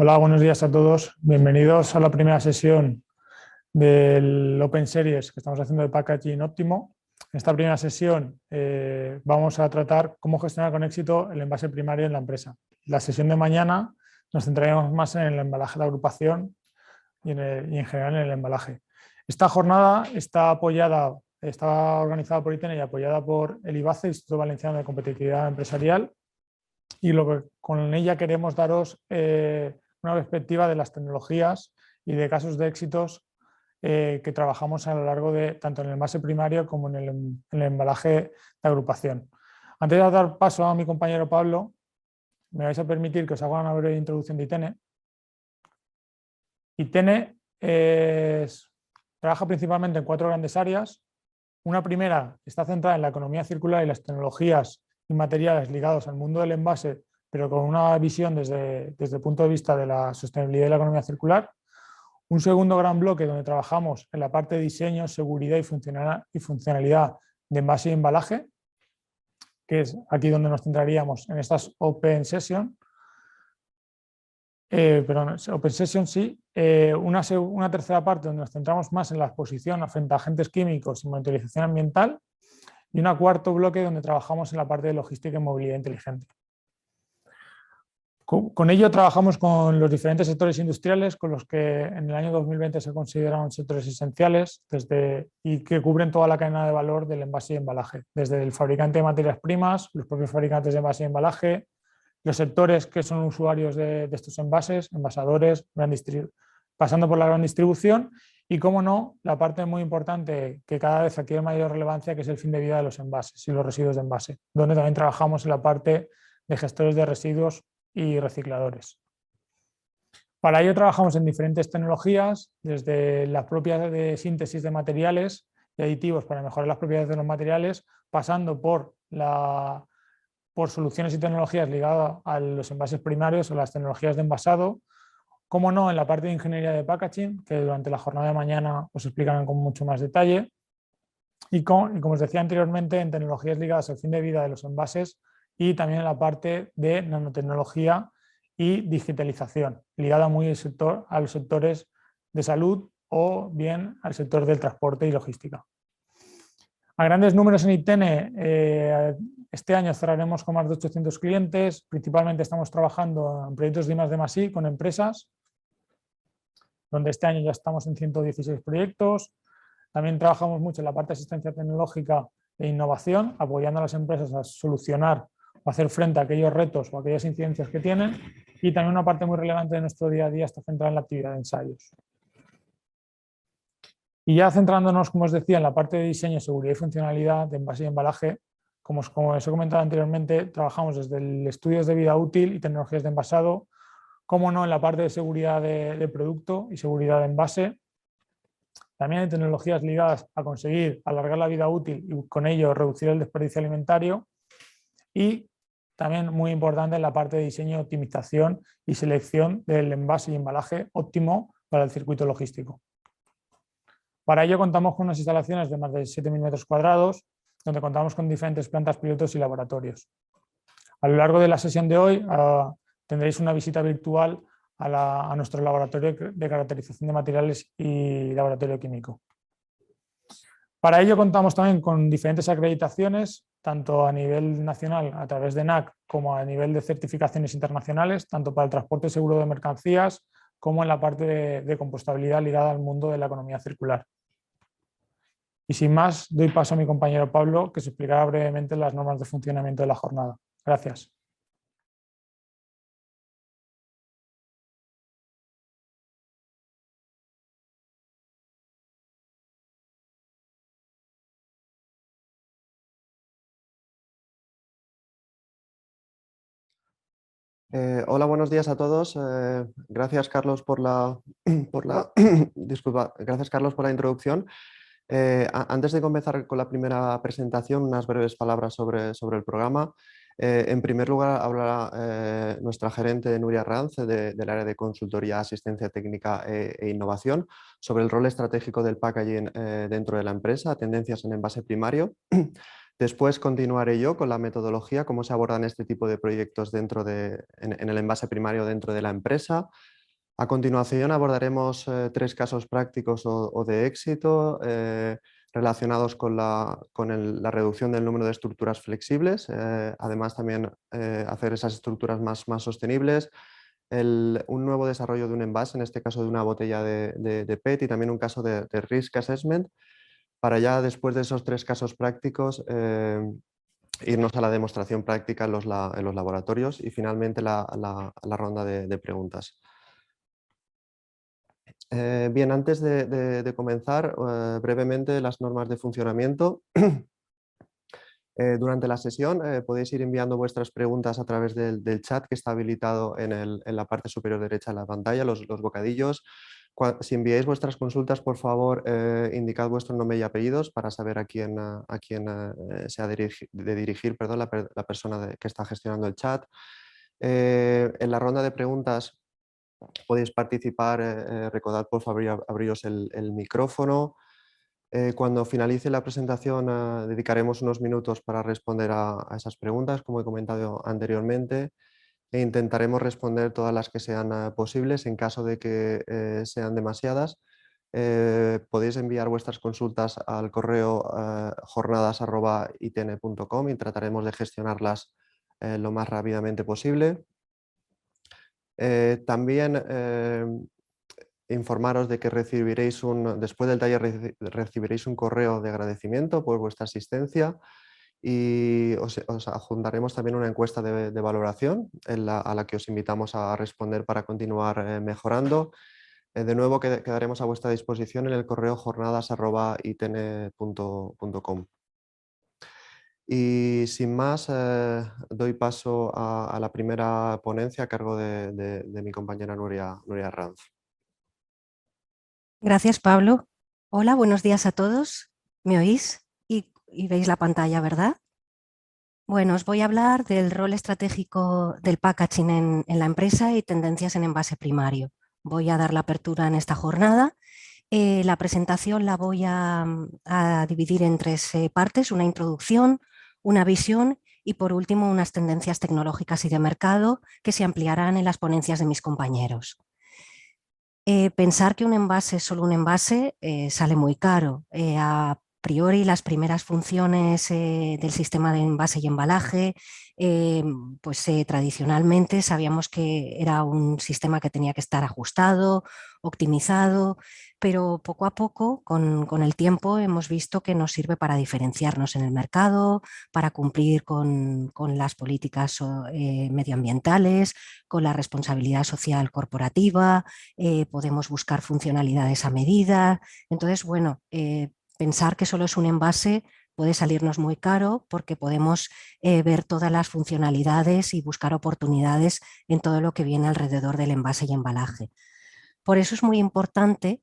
Hola, buenos días a todos. Bienvenidos a la primera sesión del Open Series que estamos haciendo de Packaging Óptimo. En esta primera sesión vamos a tratar cómo gestionar con éxito el envase primario en la empresa. La sesión de mañana nos centraremos más en el embalaje de agrupación y en general en el embalaje. Esta jornada está organizada por ITENE y apoyada por el IVACE, Instituto Valenciano de Competitividad Empresarial, y lo que con ella queremos daros una perspectiva de las tecnologías y de casos de éxitos que trabajamos a lo largo de tanto en el envase primario como en el embalaje de agrupación. Antes de dar paso a mi compañero Pablo, me vais a permitir que os haga una breve introducción de ITENE. ITENE trabaja principalmente en 4 grandes áreas. Una primera está centrada en la economía circular y las tecnologías y materiales ligados al mundo del envase, pero con una visión desde el punto de vista de la sostenibilidad y la economía circular. Un segundo gran bloque donde trabajamos en la parte de diseño, seguridad y funcionalidad de envase y embalaje, que es aquí donde nos centraríamos en estas Open Session. Open Session sí. Una tercera parte donde nos centramos más en la exposición frente a agentes químicos y monitorización ambiental. Y un cuarto bloque donde trabajamos en la parte de logística y movilidad inteligente. Con ello trabajamos con los diferentes sectores industriales con los que en el año 2020 se consideraron sectores esenciales y que cubren toda la cadena de valor del envase y embalaje, desde el fabricante de materias primas, los propios fabricantes de envase y embalaje, los sectores que son usuarios de estos envases, envasadores, pasando por la gran distribución y, cómo no, la parte muy importante que cada vez adquiere mayor relevancia, que es el fin de vida de los envases y los residuos de envase, donde también trabajamos en la parte de gestores de residuos y recicladores. Para ello trabajamos en diferentes tecnologías, desde las propias de síntesis de materiales y aditivos para mejorar las propiedades de los materiales, pasando por soluciones y tecnologías ligadas a los envases primarios o las tecnologías de envasado, como no en la parte de ingeniería de packaging, que durante la jornada de mañana os explicarán con mucho más detalle, y como os decía anteriormente, en tecnologías ligadas al fin de vida de los envases y también en la parte de nanotecnología y digitalización, ligada muy a los sectores de salud o bien al sector del transporte y logística. A grandes números en ITENE, este año cerraremos con más de 800 clientes. Principalmente estamos trabajando en proyectos de I+D+I con empresas, donde este año ya estamos en 116 proyectos. También trabajamos mucho en la parte de asistencia tecnológica e innovación, apoyando a las empresas a solucionar o hacer frente a aquellos retos o aquellas incidencias que tienen. Y también una parte muy relevante de nuestro día a día está centrada en la actividad de ensayos. Y ya centrándonos, como os decía, en la parte de diseño, seguridad y funcionalidad de envase y embalaje, como os he comentado anteriormente, trabajamos desde el estudios de vida útil y tecnologías de envasado, como no en la parte de seguridad de producto y seguridad de envase. También hay tecnologías ligadas a conseguir alargar la vida útil y con ello reducir el desperdicio alimentario. Y también muy importante en la parte de diseño, optimización y selección del envase y embalaje óptimo para el circuito logístico. Para ello contamos con unas instalaciones de más de 7.000 metros cuadrados, donde contamos con diferentes plantas pilotos y laboratorios. A lo largo de la sesión de hoy tendréis una visita virtual a nuestro laboratorio de caracterización de materiales y laboratorio químico. Para ello contamos también con diferentes acreditaciones, tanto a nivel nacional a través de NAC como a nivel de certificaciones internacionales, tanto para el transporte seguro de mercancías como en la parte de compostabilidad ligada al mundo de la economía circular. Y sin más, doy paso a mi compañero Pablo, que se explicará brevemente las normas de funcionamiento de la jornada. Gracias. Hola, buenos días a todos. Gracias, Carlos, disculpa, gracias, Carlos, por la introducción. Antes de comenzar con la primera presentación, unas breves palabras sobre el programa. En primer lugar, hablará nuestra gerente Nuria Ranz del área de consultoría, asistencia técnica e innovación sobre el rol estratégico del packaging dentro de la empresa, tendencias en envase primario. Después continuaré yo con la metodología, cómo se abordan este tipo de proyectos en el envase primario dentro de la empresa. A continuación abordaremos 3 casos prácticos o de éxito relacionados con la reducción del número de estructuras flexibles. Además también hacer esas estructuras más sostenibles. Un nuevo desarrollo de un envase, en este caso de una botella de PET, y también un caso de Risk Assessment, para ya después de esos 3 casos prácticos irnos a la demostración práctica en los laboratorios y finalmente la ronda de preguntas. Bien, antes de comenzar, brevemente las normas de funcionamiento. Durante la sesión podéis ir enviando vuestras preguntas a través del chat que está habilitado en la parte superior derecha de la pantalla, los bocadillos. Si enviáis vuestras consultas, por favor, indicad vuestro nombre y apellidos para saber a quién se ha de dirigir, perdón, la persona que está gestionando el chat. En la ronda de preguntas podéis participar, recordad por favor abriros el micrófono. Cuando finalice la presentación dedicaremos unos minutos para responder a esas preguntas, como he comentado anteriormente, e intentaremos responder todas las que sean posibles. En caso de que sean demasiadas, podéis enviar vuestras consultas al correo jornadas@itn.com y trataremos de gestionarlas lo más rápidamente posible. También informaros de que después del taller recibiréis un correo de agradecimiento por vuestra asistencia y os adjuntaremos también una encuesta de valoración a la que os invitamos a responder para continuar mejorando. De nuevo quedaremos a vuestra disposición en el correo jornadas@itn.com. Y sin más, doy paso a la primera ponencia a cargo de mi compañera Nuria Ranz. Gracias, Pablo. Hola, buenos días a todos. ¿Me oís? Y veis la pantalla, ¿verdad? Bueno, os voy a hablar del rol estratégico del packaging en la empresa y tendencias en envase primario. Voy a dar la apertura en esta jornada. La presentación la voy a dividir en 3 partes: una introducción, una visión y, por último, unas tendencias tecnológicas y de mercado que se ampliarán en las ponencias de mis compañeros. Pensar que un envase es solo un envase sale muy caro. A priori, las primeras funciones del sistema de envase y embalaje, pues tradicionalmente sabíamos que era un sistema que tenía que estar ajustado, optimizado, pero poco a poco, con el tiempo, hemos visto que nos sirve para diferenciarnos en el mercado, para cumplir con las políticas medioambientales, con la responsabilidad social corporativa. Podemos buscar funcionalidades a medida. Entonces, bueno, pensar que solo es un envase puede salirnos muy caro porque podemos ver todas las funcionalidades y buscar oportunidades en todo lo que viene alrededor del envase y embalaje. Por eso es muy importante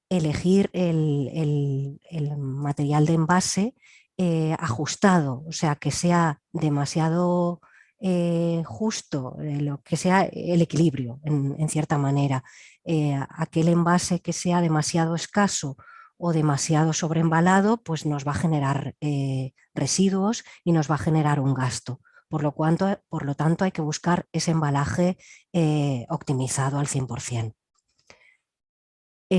elegir el material de envase ajustado, o sea, que sea demasiado justo, lo que sea el equilibrio en cierta manera. Aquel envase que sea demasiado escaso o demasiado sobreembalado, pues nos va a generar residuos y nos va a generar un gasto. Por lo tanto, hay que buscar ese embalaje optimizado al 100%.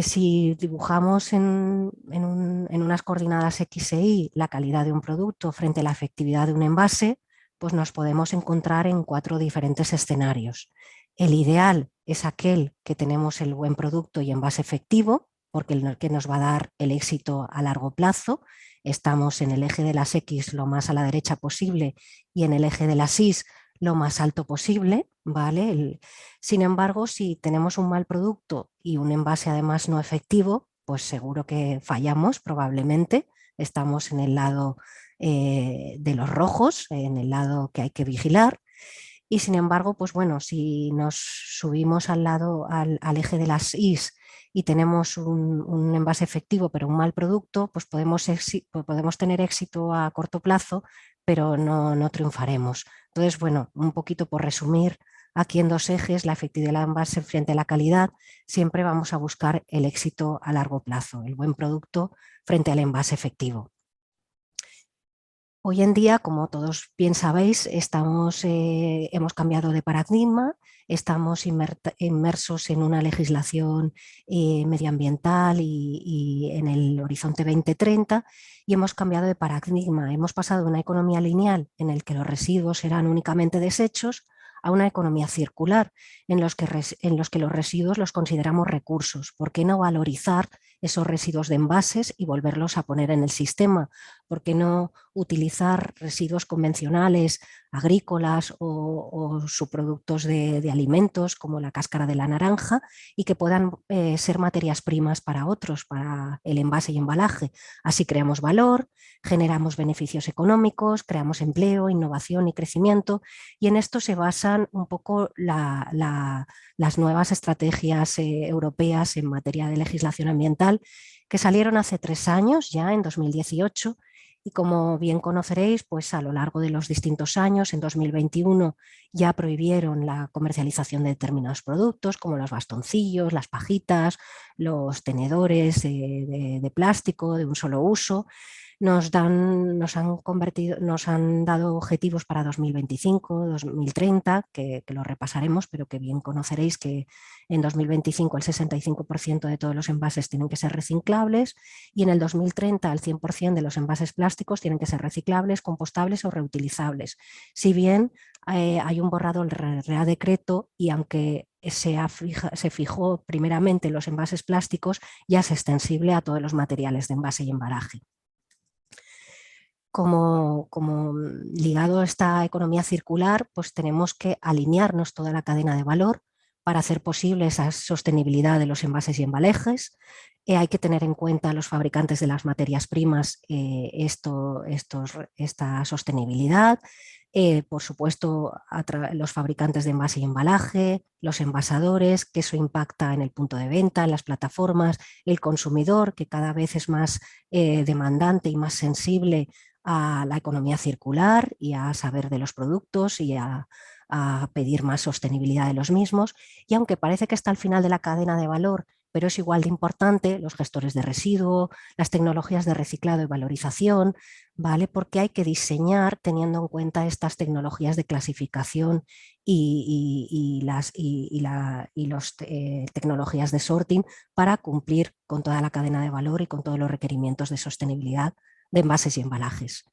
Si dibujamos en unas coordenadas X e Y la calidad de un producto frente a la efectividad de un envase, pues nos podemos encontrar en 4 diferentes escenarios. El ideal es aquel que tenemos el buen producto y envase efectivo, porque el que nos va a dar el éxito a largo plazo. Estamos en el eje de las X lo más a la derecha posible y en el eje de las Y lo más alto posible, ¿vale? Sin embargo, si tenemos un mal producto y un envase además no efectivo, pues seguro que fallamos probablemente. Estamos en el lado de los rojos, en el lado que hay que vigilar. Y sin embargo, pues bueno, si nos subimos al eje de las Is y tenemos un envase efectivo pero un mal producto, pues podemos tener éxito a corto plazo, pero no triunfaremos. Entonces, bueno, un poquito por resumir, aquí en 2 ejes, la efectividad del envase frente a la calidad, siempre vamos a buscar el éxito a largo plazo, el buen producto frente al envase efectivo. Hoy en día, como todos bien sabéis, hemos cambiado de paradigma, estamos inmersos en una legislación medioambiental y en el horizonte 2030 y hemos cambiado de paradigma. Hemos pasado de una economía lineal en la que los residuos eran únicamente desechos a una economía circular en los que los residuos los consideramos recursos. ¿Por qué no valorizar esos residuos de envases y volverlos a poner en el sistema? ¿Por qué no utilizar residuos convencionales, agrícolas o subproductos de alimentos como la cáscara de la naranja y que puedan ser materias primas para otros, para el envase y embalaje? Así creamos valor, generamos beneficios económicos, creamos empleo, innovación y crecimiento, y en esto se basan un poco las nuevas estrategias europeas en materia de legislación ambiental que salieron hace 3 años, ya en 2018, y como bien conoceréis, pues a lo largo de los distintos años, en 2021 ya prohibieron la comercialización de determinados productos como los bastoncillos, las pajitas, los tenedores de plástico de un solo uso. Nos han dado objetivos para 2025, 2030, que los repasaremos, pero que bien conoceréis que en 2025 el 65% de todos los envases tienen que ser reciclables y en el 2030 el 100% de los envases plásticos tienen que ser reciclables, compostables o reutilizables. Si bien hay un borrador del Real Decreto y aunque se fijó primeramente en los envases plásticos, ya es extensible a todos los materiales de envase y embalaje. Como ligado a esta economía circular, pues tenemos que alinearnos toda la cadena de valor para hacer posible esa sostenibilidad de los envases y embalajes. Hay que tener en cuenta a los fabricantes de las materias primas esta sostenibilidad. Por supuesto, los fabricantes de envase y embalaje, los envasadores, que eso impacta en el punto de venta, en las plataformas, el consumidor, que cada vez es más demandante y más sensible a la economía circular y a saber de los productos y a pedir más sostenibilidad de los mismos. Y aunque parece que está al final de la cadena de valor, pero es igual de importante, los gestores de residuo, las tecnologías de reciclado y valorización, ¿vale? Porque hay que diseñar teniendo en cuenta estas tecnologías de clasificación y las tecnologías de sorting para cumplir con toda la cadena de valor y con todos los requerimientos de sostenibilidad de envases y embalajes.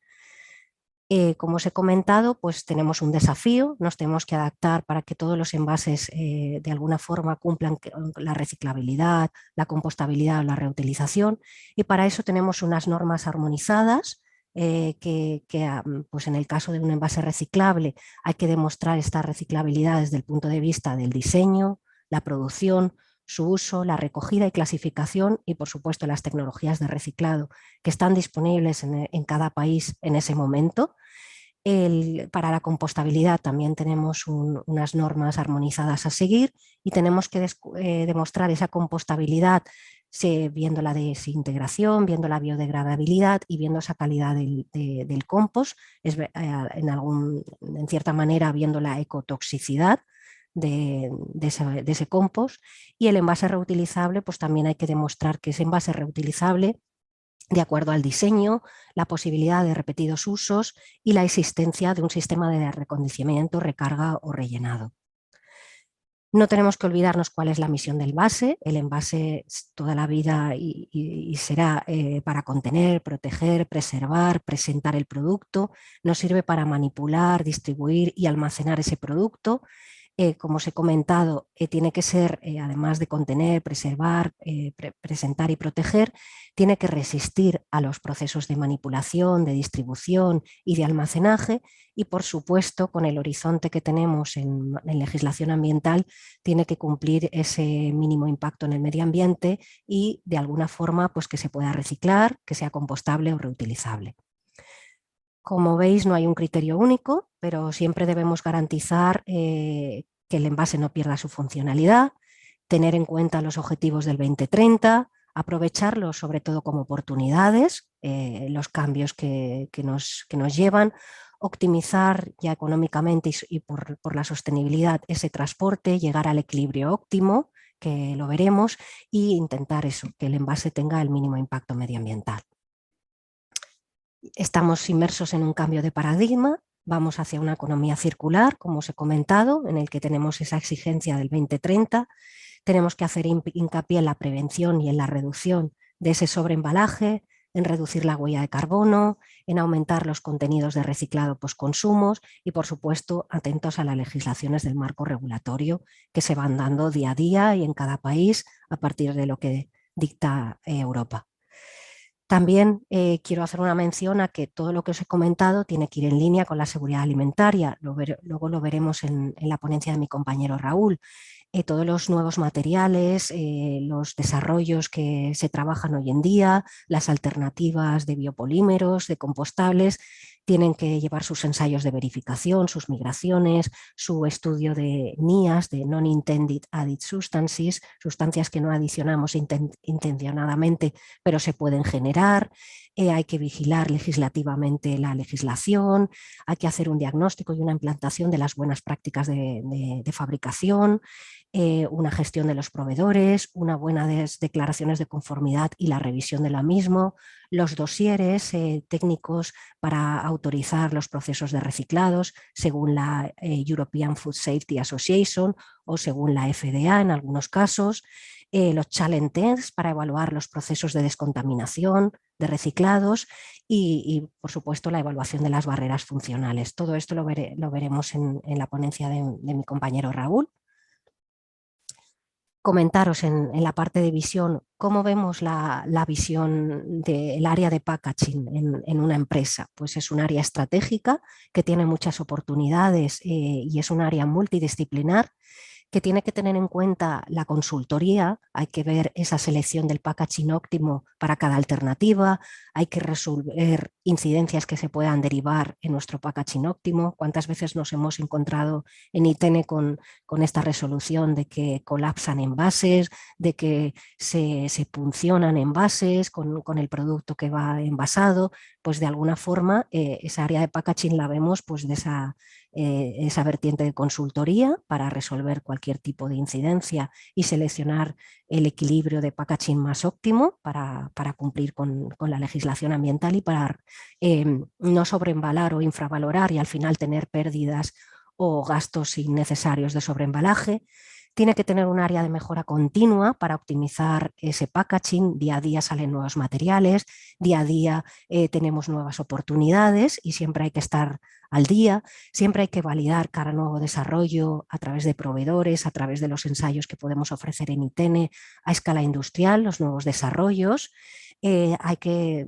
Como os he comentado, pues tenemos un desafío, nos tenemos que adaptar para que todos los envases de alguna forma cumplan la reciclabilidad, la compostabilidad o la reutilización, y para eso tenemos unas normas armonizadas pues en el caso de un envase reciclable hay que demostrar esta reciclabilidad desde el punto de vista del diseño, la producción, su uso, la recogida y clasificación y, por supuesto, las tecnologías de reciclado que están disponibles en cada país en ese momento. Para la compostabilidad también tenemos unas normas armonizadas a seguir y tenemos que demostrar esa compostabilidad viendo la desintegración, viendo la biodegradabilidad y viendo esa calidad del compost, en cierta manera viendo la ecotoxicidad de ese compost. Y el envase reutilizable, pues también hay que demostrar que ese envase reutilizable de acuerdo al diseño, la posibilidad de repetidos usos y la existencia de un sistema de recondicionamiento, recarga o rellenado. No tenemos que olvidarnos cuál es la misión del envase. El envase toda la vida y será para contener, proteger, preservar, presentar el producto. Nos sirve para manipular, distribuir y almacenar ese producto. Como os he comentado, tiene que ser, además de contener, preservar, presentar y proteger, tiene que resistir a los procesos de manipulación, de distribución y de almacenaje y, por supuesto, con el horizonte que tenemos en legislación ambiental, tiene que cumplir ese mínimo impacto en el medio ambiente y, de alguna forma, pues que se pueda reciclar, que sea compostable o reutilizable. Como veis, no hay un criterio único, pero siempre debemos garantizar que el envase no pierda su funcionalidad, tener en cuenta los objetivos del 2030, aprovecharlos sobre todo como oportunidades, los cambios que nos llevan, optimizar ya económicamente y por la sostenibilidad ese transporte, llegar al equilibrio óptimo, que lo veremos, e intentar eso, que el envase tenga el mínimo impacto medioambiental. Estamos inmersos en un cambio de paradigma, vamos hacia una economía circular, como os he comentado, en el que tenemos esa exigencia del 2030. Tenemos que hacer hincapié en la prevención y en la reducción de ese sobreembalaje, en reducir la huella de carbono, en aumentar los contenidos de reciclado postconsumos y, por supuesto, atentos a las legislaciones del marco regulatorio que se van dando día a día y en cada país a partir de lo que dicta Europa. También quiero hacer una mención a que todo lo que os he comentado tiene que ir en línea con la seguridad alimentaria. Luego lo veremos en la ponencia de mi compañero Raúl. Todos los nuevos materiales, los desarrollos que se trabajan hoy en día, las alternativas de biopolímeros, de compostables, tienen que llevar sus ensayos de verificación, sus migraciones, su estudio de NIAS, de Non-Intended Added Substances, sustancias que no adicionamos intencionadamente, pero se pueden generar. Hay que vigilar legislativamente la legislación, hay que hacer un diagnóstico y una implantación de las buenas prácticas de fabricación, una gestión de los proveedores, una buena declaraciones de conformidad y la revisión de la misma, los dosieres técnicos para autorizar los procesos de reciclados según la European Food Safety Association o según la FDA en algunos casos, los challenge tests para evaluar los procesos de descontaminación, de reciclados y por supuesto la evaluación de las barreras funcionales. Todo esto lo veremos en la ponencia de mi compañero Raúl. Comentaros en la parte de visión cómo vemos la visión del área de packaging en una empresa. Pues es un área estratégica que tiene muchas oportunidades y es un área multidisciplinar que tiene que tener en cuenta la consultoría, hay que ver esa selección del packaging óptimo para cada alternativa, hay que resolver incidencias que se puedan derivar en nuestro packaging óptimo. ¿Cuántas veces nos hemos encontrado en ITN con esta resolución de que colapsan envases, de que se puncionan envases con el producto que va envasado? Pues de alguna forma esa área de packaging la vemos pues de esa vertiente de consultoría para resolver cualquier tipo de incidencia y seleccionar el equilibrio de packaging más óptimo para cumplir con la legislación ambiental y para no sobreembalar o infravalorar y al final tener pérdidas o gastos innecesarios de sobreembalaje. Tiene que tener un área de mejora continua para optimizar ese packaging. Día a día salen nuevos materiales, día a día tenemos nuevas oportunidades y siempre hay que estar al día, siempre hay que validar cada nuevo desarrollo a través de proveedores, a través de los ensayos que podemos ofrecer en ITN a escala industrial, los nuevos desarrollos. Hay que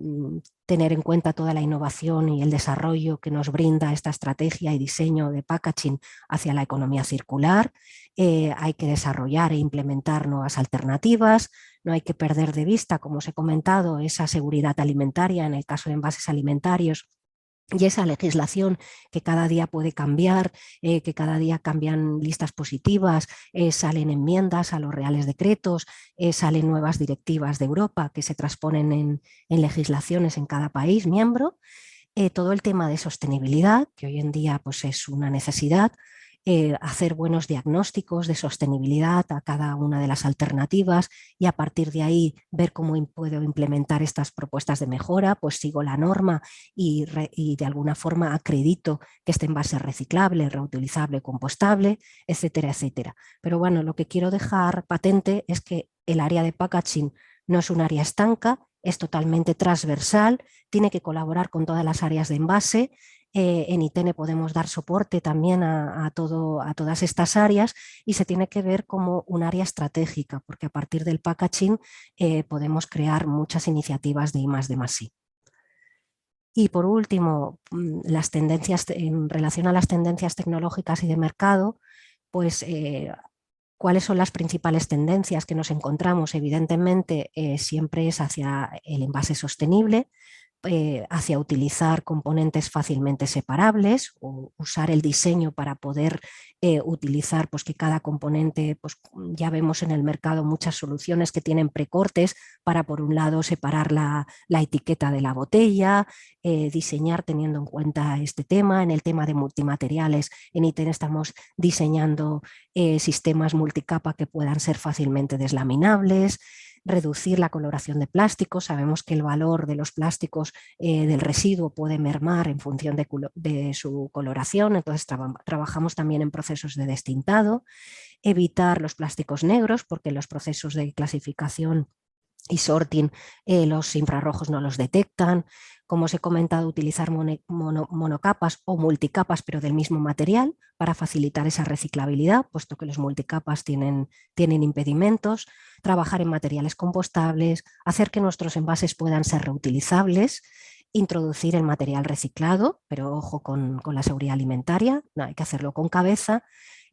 tener en cuenta toda la innovación y el desarrollo que nos brinda esta estrategia y diseño de packaging hacia la economía circular. Hay que desarrollar e implementar nuevas alternativas. No hay que perder de vista, como os he comentado, esa seguridad alimentaria en el caso de envases alimentarios y esa legislación que cada día puede cambiar, que cada día cambian listas positivas, salen enmiendas a los reales decretos, salen nuevas directivas de Europa que se transponen en legislaciones en cada país miembro. Todo el tema de sostenibilidad, que hoy en día pues, es una necesidad, hacer buenos diagnósticos de sostenibilidad a cada una de las alternativas y a partir de ahí ver cómo puedo implementar estas propuestas de mejora, pues sigo la norma y de alguna forma acredito que este envase es reciclable, reutilizable, compostable, etcétera, etcétera. Pero bueno, lo que quiero dejar patente es que el área de packaging no es un área estanca, es totalmente transversal, tiene que colaborar con todas las áreas de envase. En ITN podemos dar soporte también a todas estas áreas y se tiene que ver como un área estratégica, porque a partir del packaging podemos crear muchas iniciativas de I+D+I. Y por último, las tendencias, en relación a las tendencias tecnológicas y de mercado, pues ¿cuáles son las principales tendencias que nos encontramos? Evidentemente siempre es hacia el envase sostenible, hacia utilizar componentes fácilmente separables o usar el diseño para poder utilizar pues, que cada componente, pues, ya vemos en el mercado muchas soluciones que tienen precortes para por un lado separar la etiqueta de la botella, diseñar teniendo en cuenta este tema. En el tema de multimateriales en ITN estamos diseñando sistemas multicapa que puedan ser fácilmente deslaminables. reducir la coloración de plásticos. Sabemos que el valor de los plásticos del residuo puede mermar en función de su coloración, entonces trabajamos también en procesos de destintado. Evitar los plásticos negros, porque los procesos de clasificación y sorting los infrarrojos no los detectan. Como os he comentado, utilizar monocapas o multicapas, pero del mismo material, para facilitar esa reciclabilidad, puesto que los multicapas tienen impedimentos. Trabajar en materiales compostables, hacer que nuestros envases puedan ser reutilizables, introducir el material reciclado, pero ojo con la seguridad alimentaria, no hay que hacerlo con cabeza.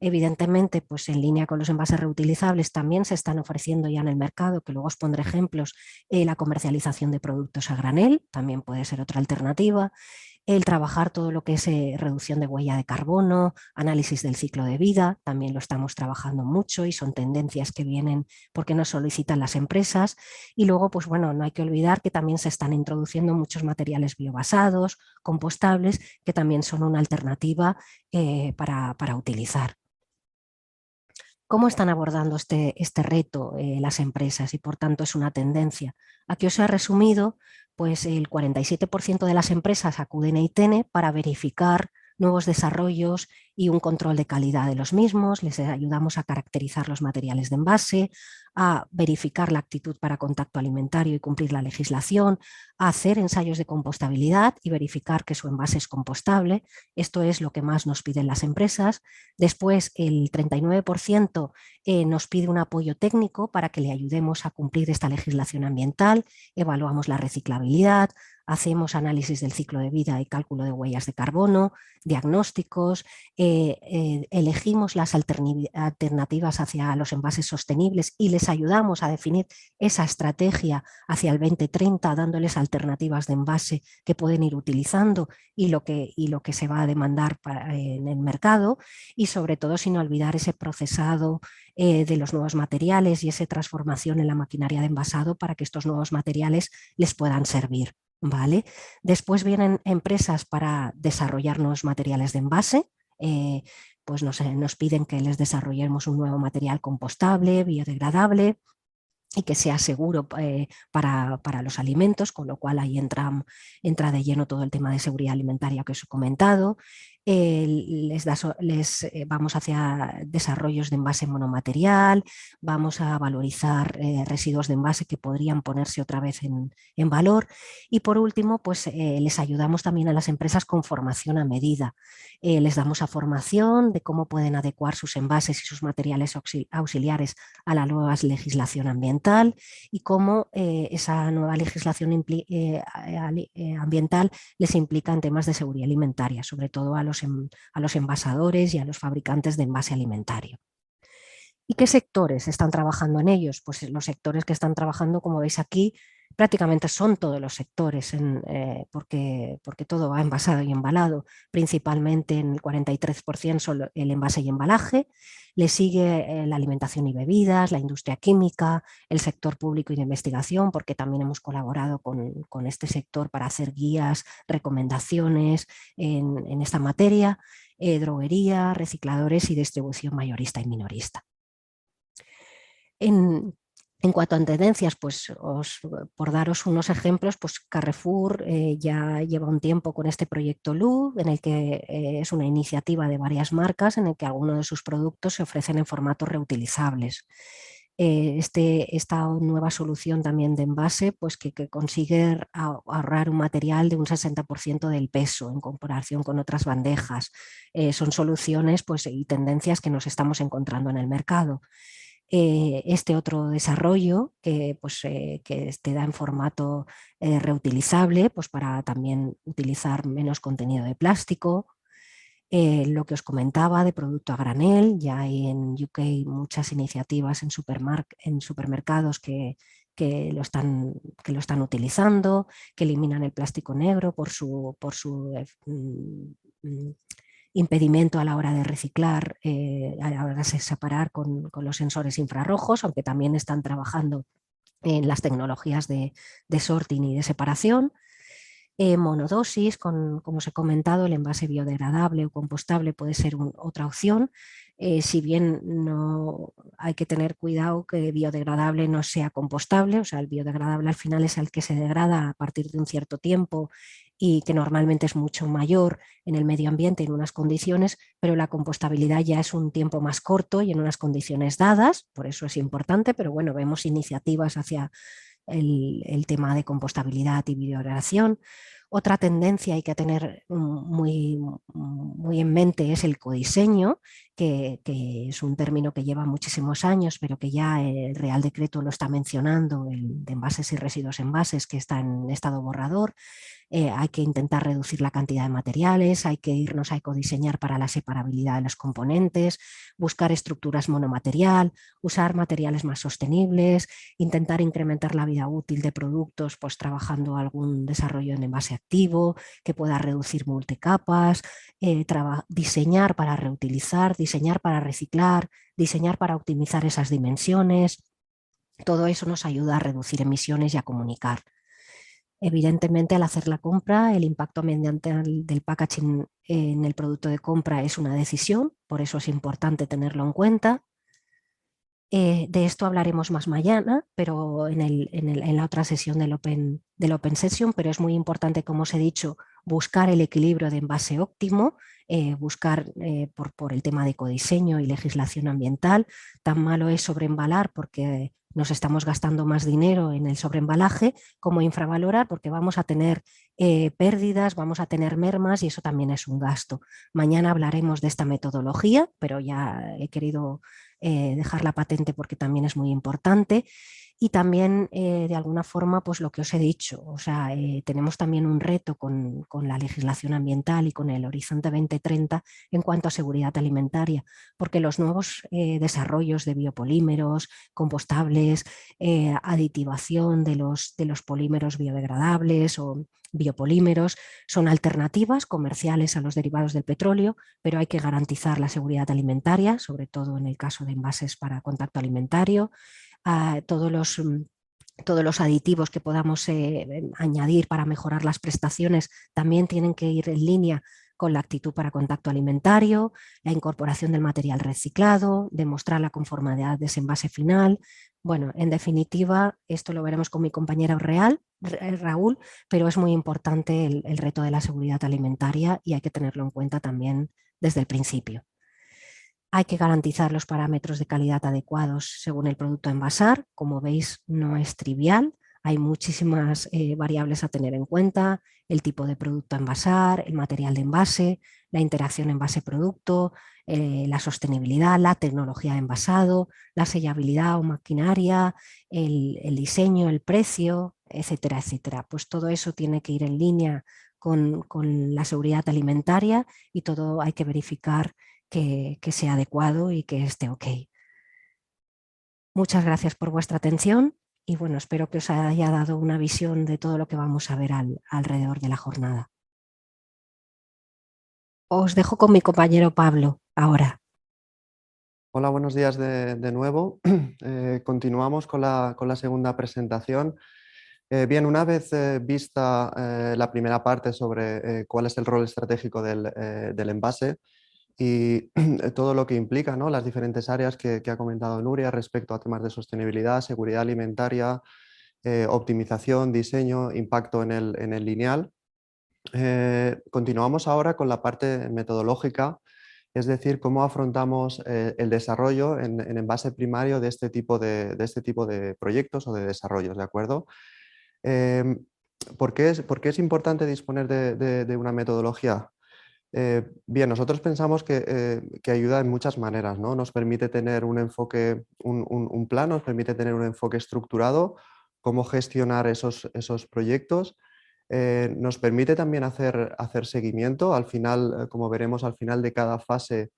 Evidentemente, pues en línea con los envases reutilizables también se están ofreciendo ya en el mercado, que luego os pondré ejemplos, la comercialización de productos a granel, también puede ser otra alternativa. El trabajar todo lo que es reducción de huella de carbono, análisis del ciclo de vida, también lo estamos trabajando mucho y son tendencias que vienen porque nos solicitan las empresas. Y luego, pues bueno, no hay que olvidar que también se están introduciendo muchos materiales biobasados, compostables, que también son una alternativa para utilizar. ¿Cómo están abordando este reto las empresas? Y por tanto es una tendencia. Aquí os he resumido, pues el 47% de las empresas acuden a ITENE para verificar nuevos desarrollos y un control de calidad de los mismos. Les ayudamos a caracterizar los materiales de envase, a verificar la aptitud para contacto alimentario y cumplir la legislación, a hacer ensayos de compostabilidad y verificar que su envase es compostable. Esto es lo que más nos piden las empresas. Después, el 39% nos pide un apoyo técnico para que le ayudemos a cumplir esta legislación ambiental. Evaluamos la reciclabilidad, hacemos análisis del ciclo de vida y cálculo de huellas de carbono, diagnósticos, elegimos las alternativas hacia los envases sostenibles y les ayudamos a definir esa estrategia hacia el 2030, dándoles alternativas de envase que pueden ir utilizando y lo que se va a demandar en el mercado, y sobre todo sin olvidar ese procesado de los nuevos materiales y esa transformación en la maquinaria de envasado para que estos nuevos materiales les puedan servir. ¿Vale? Después vienen empresas para desarrollar nuevos materiales de envase, pues nos piden que les desarrollemos un nuevo material compostable, biodegradable y que sea seguro para los alimentos, con lo cual ahí entra de lleno todo el tema de seguridad alimentaria que os he comentado. Vamos hacia desarrollos de envase monomaterial, vamos a valorizar residuos de envase que podrían ponerse otra vez en valor, y por último pues les ayudamos también a las empresas con formación a medida. Les damos a formación de cómo pueden adecuar sus envases y sus materiales auxiliares a la nueva legislación ambiental y cómo esa nueva legislación ambiental les implica en temas de seguridad alimentaria, sobre todo a los envasadores y a los fabricantes de envase alimentario. ¿Y qué sectores están trabajando en ellos? Pues los sectores que están trabajando, como veis aquí, prácticamente son todos los sectores, porque todo va envasado y embalado, principalmente en el 43% son el envase y embalaje, le sigue la alimentación y bebidas, la industria química, el sector público y de investigación, porque también hemos colaborado con este sector para hacer guías, recomendaciones en esta materia, droguería, recicladores y distribución mayorista y minorista. En cuanto a tendencias, pues por daros unos ejemplos, pues Carrefour ya lleva un tiempo con este proyecto LU, en el que es una iniciativa de varias marcas en el que algunos de sus productos se ofrecen en formatos reutilizables. Esta nueva solución también de envase, pues que consigue ahorrar un material de un 60% del peso en comparación con otras bandejas. Son soluciones pues, y tendencias que nos estamos encontrando en el mercado. Este otro desarrollo que te da en formato reutilizable, pues para también utilizar menos contenido de plástico. Lo que os comentaba de producto a granel, ya hay en UK muchas iniciativas en supermercados que lo están utilizando, que eliminan el plástico negro por su impedimento a la hora de reciclar, a la hora de separar con los sensores infrarrojos, aunque también están trabajando en las tecnologías de sorting y de separación. Monodosis, como os he comentado, el envase biodegradable o compostable puede ser otra opción. Si bien no hay que tener cuidado que biodegradable no sea compostable, o sea, el biodegradable al final es el que se degrada a partir de un cierto tiempo y que normalmente es mucho mayor en el medio ambiente en unas condiciones, pero la compostabilidad ya es un tiempo más corto y en unas condiciones dadas, por eso es importante, pero bueno, vemos iniciativas hacia el tema de compostabilidad y biodegradación. Otra tendencia hay que tener muy en mente es el codiseño, que es un término que lleva muchísimos años, pero que ya el Real Decreto lo está mencionando, el de envases y residuos envases, que está en estado borrador. Hay que intentar reducir la cantidad de materiales, hay que irnos a ecodiseñar para la separabilidad de los componentes, buscar estructuras monomaterial, usar materiales más sostenibles, intentar incrementar la vida útil de productos, pues trabajando algún desarrollo en envase activo que pueda reducir multicapas, diseñar para reutilizar, diseñar para reciclar, diseñar para optimizar esas dimensiones. Todo eso nos ayuda a reducir emisiones y a comunicar. Evidentemente, al hacer la compra, el impacto ambiental del packaging en el producto de compra es una decisión, por eso es importante tenerlo en cuenta. De esto hablaremos más mañana, pero en la otra sesión del Open Session, pero es muy importante, como os he dicho, buscar el equilibrio de envase óptimo, buscar por el tema de ecodiseño y legislación ambiental. Tan malo es sobreembalar porque nos estamos gastando más dinero en el sobreembalaje como infravalorar porque vamos a tener pérdidas, vamos a tener mermas y eso también es un gasto. Mañana hablaremos de esta metodología, pero ya he querido dejarla patente porque también es muy importante. Y también, de alguna forma, pues lo que os he dicho, o sea, tenemos también un reto con la legislación ambiental y con el Horizonte 2030 en cuanto a seguridad alimentaria, porque los nuevos desarrollos de biopolímeros, compostables, aditivación de los polímeros biodegradables o biopolímeros son alternativas comerciales a los derivados del petróleo, pero hay que garantizar la seguridad alimentaria, sobre todo en el caso de envases para contacto alimentario, todos los aditivos que podamos añadir para mejorar las prestaciones también tienen que ir en línea con la actitud para contacto alimentario, la incorporación del material reciclado, demostrar la conformidad de ese envase final. Bueno, en definitiva, esto lo veremos con mi compañero Raúl, pero es muy importante el reto de la seguridad alimentaria y hay que tenerlo en cuenta también desde el principio. Hay que garantizar los parámetros de calidad adecuados según el producto a envasar. Como veis, no es trivial. Hay muchísimas variables a tener en cuenta: el tipo de producto a envasar, el material de envase, la interacción envase-producto, la sostenibilidad, la tecnología de envasado, la sellabilidad o maquinaria, el diseño, el precio, etcétera, etcétera. Pues todo eso tiene que ir en línea con la seguridad alimentaria y todo hay que verificar que sea adecuado y que esté ok. Muchas gracias por vuestra atención y bueno, espero que os haya dado una visión de todo lo que vamos a ver alrededor de la jornada. Os dejo con mi compañero Pablo ahora. Hola, buenos días de nuevo. Continuamos con la segunda presentación. Bien, una vez vista la primera parte sobre cuál es el rol estratégico del envase y todo lo que implica, ¿no?, las diferentes áreas que ha comentado Nuria respecto a temas de sostenibilidad, seguridad alimentaria, optimización, diseño, impacto en el lineal. Continuamos ahora con la parte metodológica, es decir, cómo afrontamos el desarrollo en envase primario de este tipo de proyectos o de desarrollos, ¿de acuerdo? ¿Por qué es importante disponer de una metodología? Bien, nosotros pensamos que ayuda en muchas maneras, ¿no? Nos permite tener un enfoque, un plan, nos permite tener un enfoque estructurado, cómo gestionar esos proyectos. Nos permite también hacer seguimiento. Al final, como veremos, al final de cada fase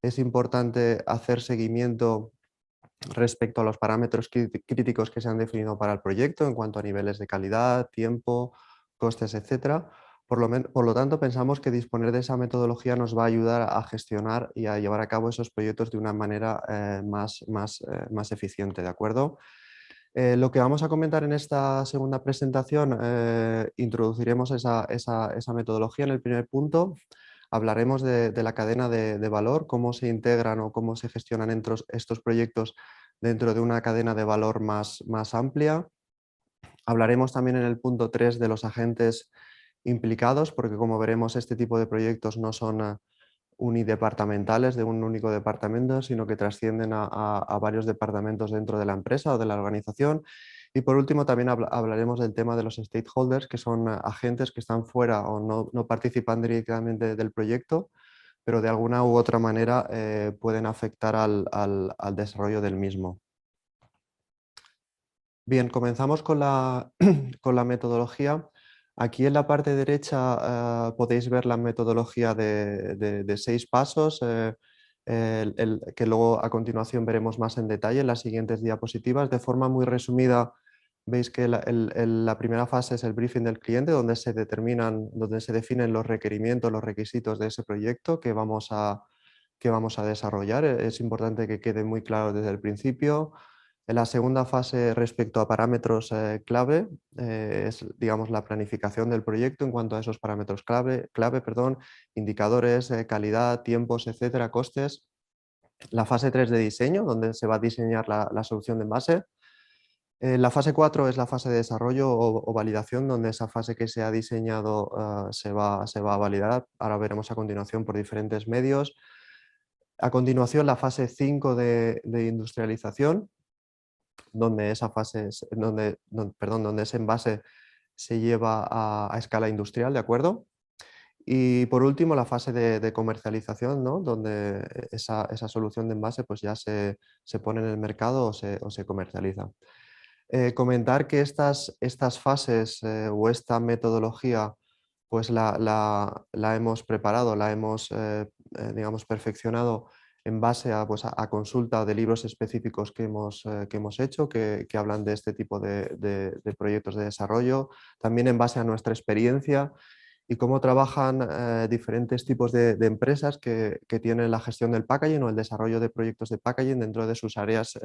es importante hacer seguimiento respecto a los parámetros críticos que se han definido para el proyecto en cuanto a niveles de calidad, tiempo, costes, etc. Por lo tanto, pensamos que disponer de esa metodología nos va a ayudar a gestionar y a llevar a cabo esos proyectos de una manera más eficiente, ¿de acuerdo? Lo que vamos a comentar en esta segunda presentación, introduciremos esa metodología en el primer punto. Hablaremos de la cadena de valor, cómo se integran o cómo se gestionan estos proyectos dentro de una cadena de valor más amplia. Hablaremos también en el punto 3 de los agentes implicados, porque como veremos este tipo de proyectos no son unidepartamentales de un único departamento, sino que trascienden a varios departamentos dentro de la empresa o de la organización. Y por último también hablaremos del tema de los stakeholders, que son agentes que están fuera o no participan directamente del proyecto, pero de alguna u otra manera pueden afectar al desarrollo del mismo. Bien, comenzamos con la, con la metodología. Aquí en la parte derecha podéis ver la metodología de 6 pasos, que luego a continuación veremos más en detalle en las siguientes diapositivas. De forma muy resumida, veis que la primera fase es el briefing del cliente, donde se definen los requerimientos, los requisitos de ese proyecto que vamos a desarrollar. Es importante que quede muy claro desde el principio. En la segunda fase, respecto a parámetros clave, es, digamos, la planificación del proyecto en cuanto a esos parámetros clave, indicadores, calidad, tiempos, etcétera, costes. La fase 3 de diseño, donde se va a diseñar la solución de envase. La fase 4 es la fase de desarrollo o validación, donde esa fase que se ha diseñado se va a validar. Ahora veremos a continuación por diferentes medios. A continuación, la fase 5 de industrialización, donde esa fase, donde ese envase se lleva a escala industrial, ¿de acuerdo? Y por último, la fase de comercialización, ¿no? Donde esa solución de envase pues ya se pone en el mercado o se comercializa. Comentar que estas fases o esta metodología pues la hemos preparado, la hemos digamos, perfeccionado en base pues, a consulta de libros específicos que hemos hecho, que hablan de este tipo de proyectos de desarrollo, también en base a nuestra experiencia y cómo trabajan diferentes tipos de empresas que tienen la gestión del packaging o el desarrollo de proyectos de packaging dentro de sus áreas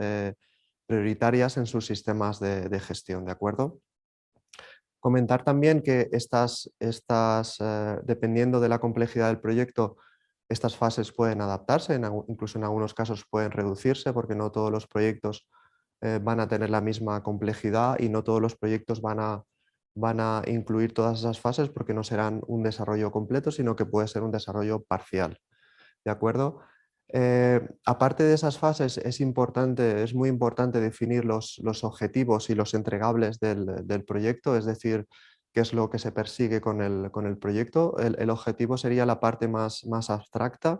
prioritarias en sus sistemas de gestión, ¿de acuerdo? Comentar también que dependiendo de la complejidad del proyecto, estas fases pueden adaptarse, incluso en algunos casos pueden reducirse, porque no todos los proyectos van a tener la misma complejidad y no todos los proyectos van a incluir todas esas fases, porque no serán un desarrollo completo, sino que puede ser un desarrollo parcial. ¿De acuerdo? Aparte de esas fases, es muy importante definir los objetivos y los entregables del proyecto, es decir, qué es lo que se persigue con el proyecto. El objetivo sería la parte más abstracta.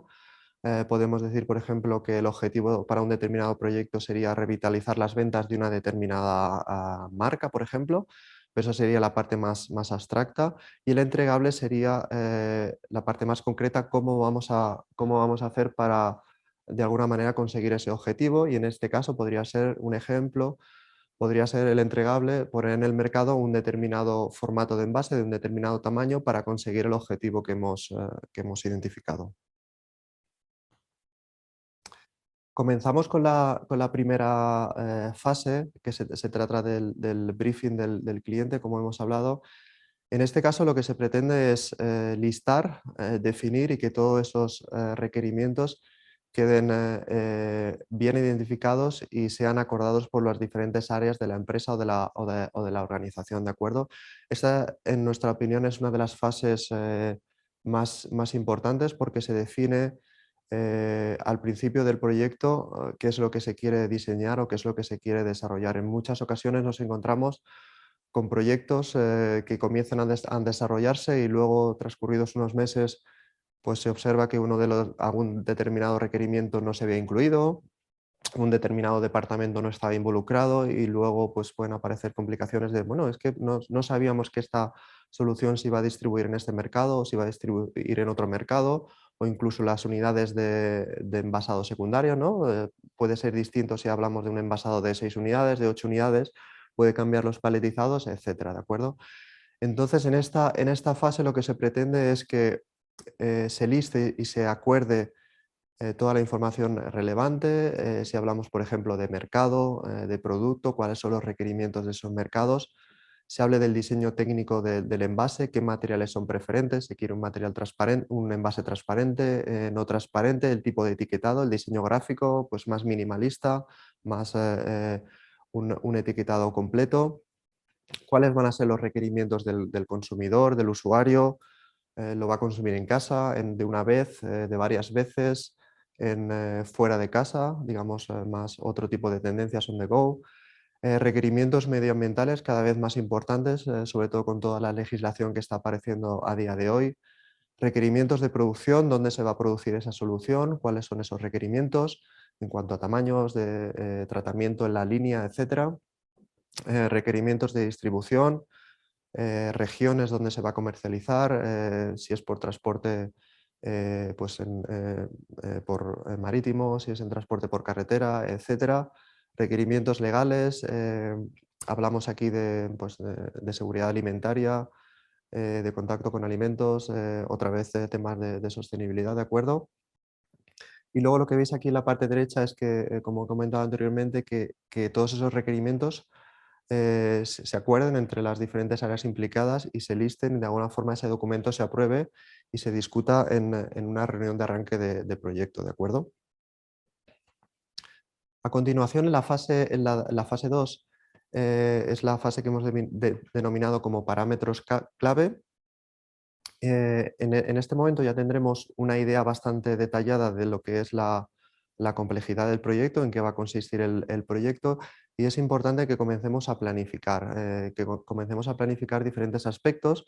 Podemos decir, por ejemplo, que el objetivo para un determinado proyecto sería revitalizar las ventas de una determinada marca, por ejemplo. Eso sería la parte más abstracta y el entregable sería la parte más concreta, cómo vamos a hacer para de alguna manera conseguir ese objetivo, y en este caso podría ser un ejemplo, podría ser el entregable, poner en el mercado un determinado formato de envase de un determinado tamaño para conseguir el objetivo que hemos identificado. Comenzamos con la primera fase, que se trata del briefing del cliente, como hemos hablado. En este caso lo que se pretende es listar, definir y que todos esos requerimientos queden bien identificados y sean acordados por las diferentes áreas de la empresa o de la organización, ¿de acuerdo? Esta, en nuestra opinión, es una de las fases más importantes, porque se define al principio del proyecto qué es lo que se quiere diseñar o qué es lo que se quiere desarrollar. En muchas ocasiones nos encontramos con proyectos que comienzan a desarrollarse y luego, transcurridos unos meses, pues se observa que algún determinado requerimiento no se había incluido, un determinado departamento no estaba involucrado, y luego pues pueden aparecer complicaciones de, bueno, es que no sabíamos que esta solución se iba a distribuir en este mercado o se iba a distribuir en otro mercado, o incluso las unidades de envasado secundario, ¿no? Puede ser distinto si hablamos de un envasado de 6 unidades, de 8 unidades, puede cambiar los paletizados, etcétera, ¿de acuerdo? Entonces, en esta fase lo que se pretende es que se liste y se acuerde toda la información relevante, si hablamos, por ejemplo, de mercado, de producto, cuáles son los requerimientos de esos mercados. Se hable del diseño técnico del envase, qué materiales son preferentes, si quiere un material transparente, un envase transparente, no transparente, el tipo de etiquetado, el diseño gráfico, pues más minimalista, más un etiquetado completo. ¿Cuáles van a ser los requerimientos del consumidor, del usuario? ¿Lo va a consumir en casa, de una vez, de varias veces, fuera de casa, digamos, más otro tipo de tendencias on the go? Requerimientos medioambientales cada vez más importantes, sobre todo con toda la legislación que está apareciendo a día de hoy. Requerimientos de producción, dónde se va a producir esa solución, cuáles son esos requerimientos en cuanto a tamaños de tratamiento en la línea, etc. Requerimientos de distribución, regiones donde se va a comercializar, si es por transporte pues por marítimo, si es en transporte por carretera, etcétera. Requerimientos legales, hablamos aquí pues, de seguridad alimentaria, de contacto con alimentos, otra vez temas de sostenibilidad, ¿de acuerdo? Y luego lo que veis aquí en la parte derecha es que, como he comentado anteriormente, que todos esos requerimientos se acuerden entre las diferentes áreas implicadas y se listen y de alguna forma ese documento se apruebe y se discuta en una reunión de arranque de proyecto, ¿de acuerdo? A continuación, en la fase 2, es la fase que hemos denominado como parámetros clave. En este momento ya tendremos una idea bastante detallada de lo que es la complejidad del proyecto, en qué va a consistir el proyecto, y es importante que comencemos a planificar, diferentes aspectos,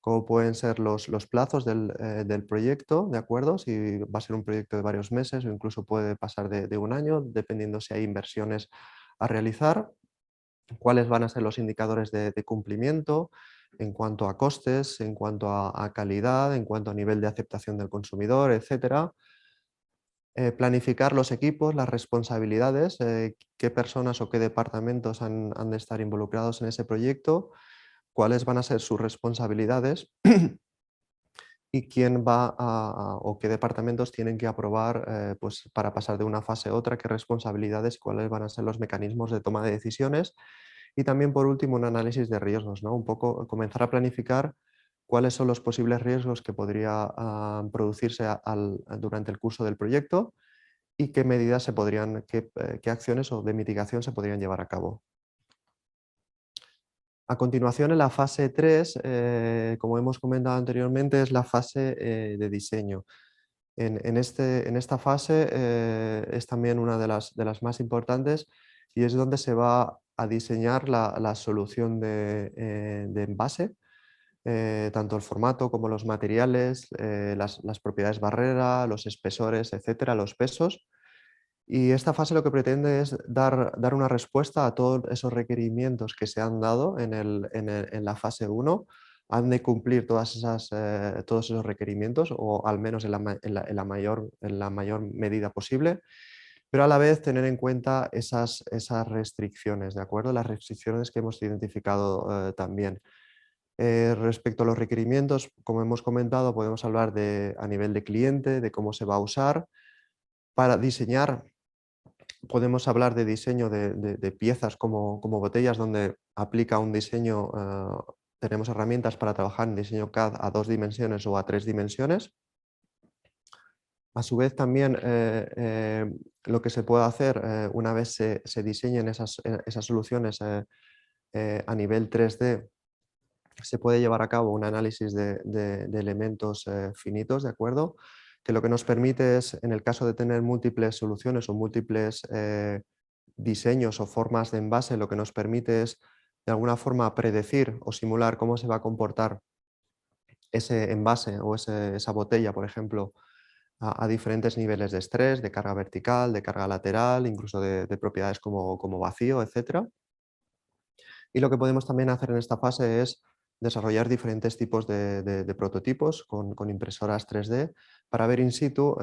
como pueden ser los plazos del proyecto, ¿de acuerdo? Si va a ser un proyecto de varios meses o incluso puede pasar de un año, dependiendo si hay inversiones a realizar. Cuáles van a ser los indicadores de cumplimiento en cuanto a costes, en cuanto a calidad, en cuanto a nivel de aceptación del consumidor, etcétera. Planificar los equipos, las responsabilidades, qué personas o qué departamentos han de estar involucrados en ese proyecto, cuáles van a ser sus responsabilidades y quién va o qué departamentos tienen que aprobar pues, para pasar de una fase a otra, qué responsabilidades y cuáles van a ser los mecanismos de toma de decisiones. Y también, por último, un análisis de riesgos, ¿no? Un poco comenzar a planificar cuáles son los posibles riesgos que podría producirse durante el curso del proyecto y qué medidas se podrían, qué acciones o de mitigación se podrían llevar a cabo. A continuación, en la fase 3, como hemos comentado anteriormente, es la fase de diseño. En esta fase es también una de las más importantes y es donde se va a diseñar la solución de envase, tanto el formato como los materiales, las propiedades barrera, los espesores, etcétera, los pesos. Y esta fase lo que pretende es dar una respuesta a todos esos requerimientos que se han dado en la fase 1. Han de cumplir todos esos requerimientos, o al menos en la mayor medida posible, pero a la vez tener en cuenta esas restricciones, ¿de acuerdo? Las restricciones que hemos identificado también. Respecto a los requerimientos, como hemos comentado, podemos hablar a nivel de cliente, de cómo se va a usar. Para diseñar, podemos hablar de diseño de piezas como botellas, donde aplica un diseño, tenemos herramientas para trabajar en diseño CAD a 2 dimensiones o a 3 dimensiones. A su vez también lo que se puede hacer una vez se diseñen esas soluciones a nivel 3D, se puede llevar a cabo un análisis de elementos finitos, ¿de acuerdo? Que lo que nos permite es, en el caso de tener múltiples soluciones o múltiples diseños o formas de envase, lo que nos permite es de alguna forma predecir o simular cómo se va a comportar ese envase o esa botella, por ejemplo, a diferentes niveles de estrés, de carga vertical, de carga lateral, incluso de propiedades como vacío, etc. Y lo que podemos también hacer en esta fase es desarrollar diferentes tipos de prototipos con impresoras 3D para ver in situ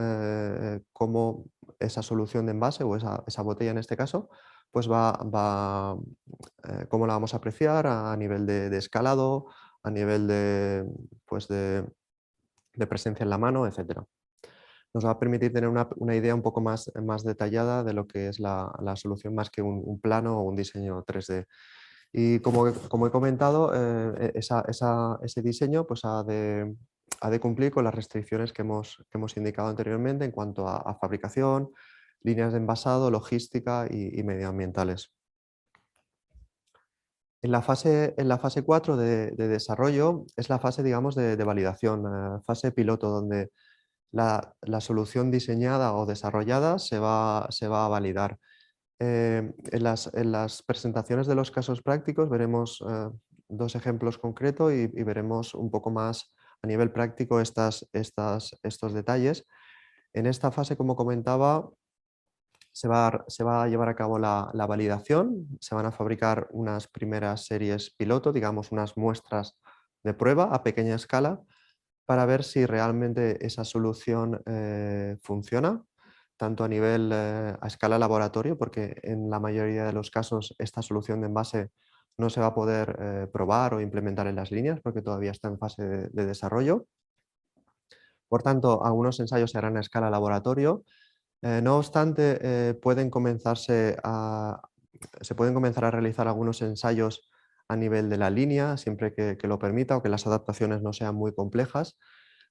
cómo esa solución de envase o esa botella en este caso, pues cómo la vamos a apreciar a nivel de escalado, a nivel pues de presencia en la mano, etc. nos va a permitir tener una idea un poco más detallada de lo que es la solución, más que un plano o un diseño 3D. Y como he comentado, ese diseño pues, ha de cumplir con las restricciones que hemos indicado anteriormente en cuanto a fabricación, líneas de envasado, logística y medioambientales. En la fase 4 de desarrollo es la fase, digamos, de validación, fase piloto, donde la solución diseñada o desarrollada se va a validar. En las presentaciones de los casos prácticos veremos dos ejemplos concretos y veremos un poco más a nivel práctico estos detalles. En esta fase, como comentaba, se va a llevar a cabo la validación, se van a fabricar unas primeras series piloto, digamos unas muestras de prueba a pequeña escala, para ver si realmente esa solución funciona, tanto a nivel a escala laboratorio, porque en la mayoría de los casos esta solución de envase no se va a poder probar o implementar en las líneas porque todavía está en fase de desarrollo. Por tanto, algunos ensayos se harán a escala laboratorio. No obstante, se pueden comenzar a realizar algunos ensayos a nivel de la línea, siempre que lo permita o que las adaptaciones no sean muy complejas,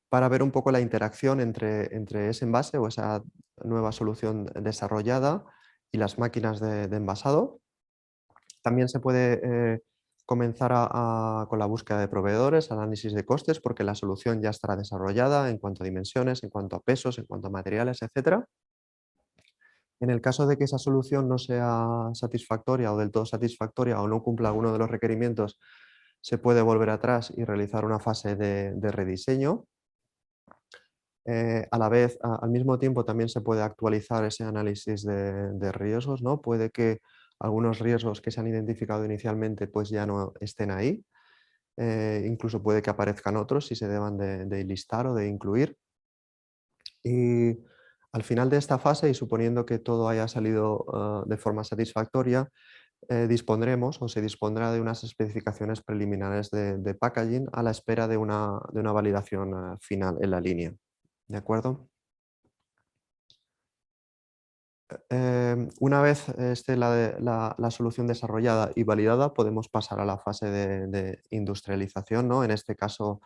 para ver un poco la interacción entre ese envase o esa nueva solución desarrollada y las máquinas de envasado. También se puede comenzar con la búsqueda de proveedores, análisis de costes, porque la solución ya estará desarrollada en cuanto a dimensiones, en cuanto a pesos, en cuanto a materiales, etc. En el caso de que esa solución no sea satisfactoria o del todo satisfactoria o no cumpla alguno de los requerimientos, se puede volver atrás y realizar una fase de rediseño. A la vez, al mismo tiempo, también se puede actualizar ese análisis de riesgos, ¿no? Puede que algunos riesgos que se han identificado inicialmente pues ya no estén ahí. Incluso puede que aparezcan otros si se deban de listar o de incluir. Y al final de esta fase, y suponiendo que todo haya salido de forma satisfactoria, dispondremos o se dispondrá de unas especificaciones preliminares de packaging a la espera de una validación final en la línea. ¿De acuerdo? Una vez esté la solución desarrollada y validada, podemos pasar a la fase de industrialización, ¿no? En este caso,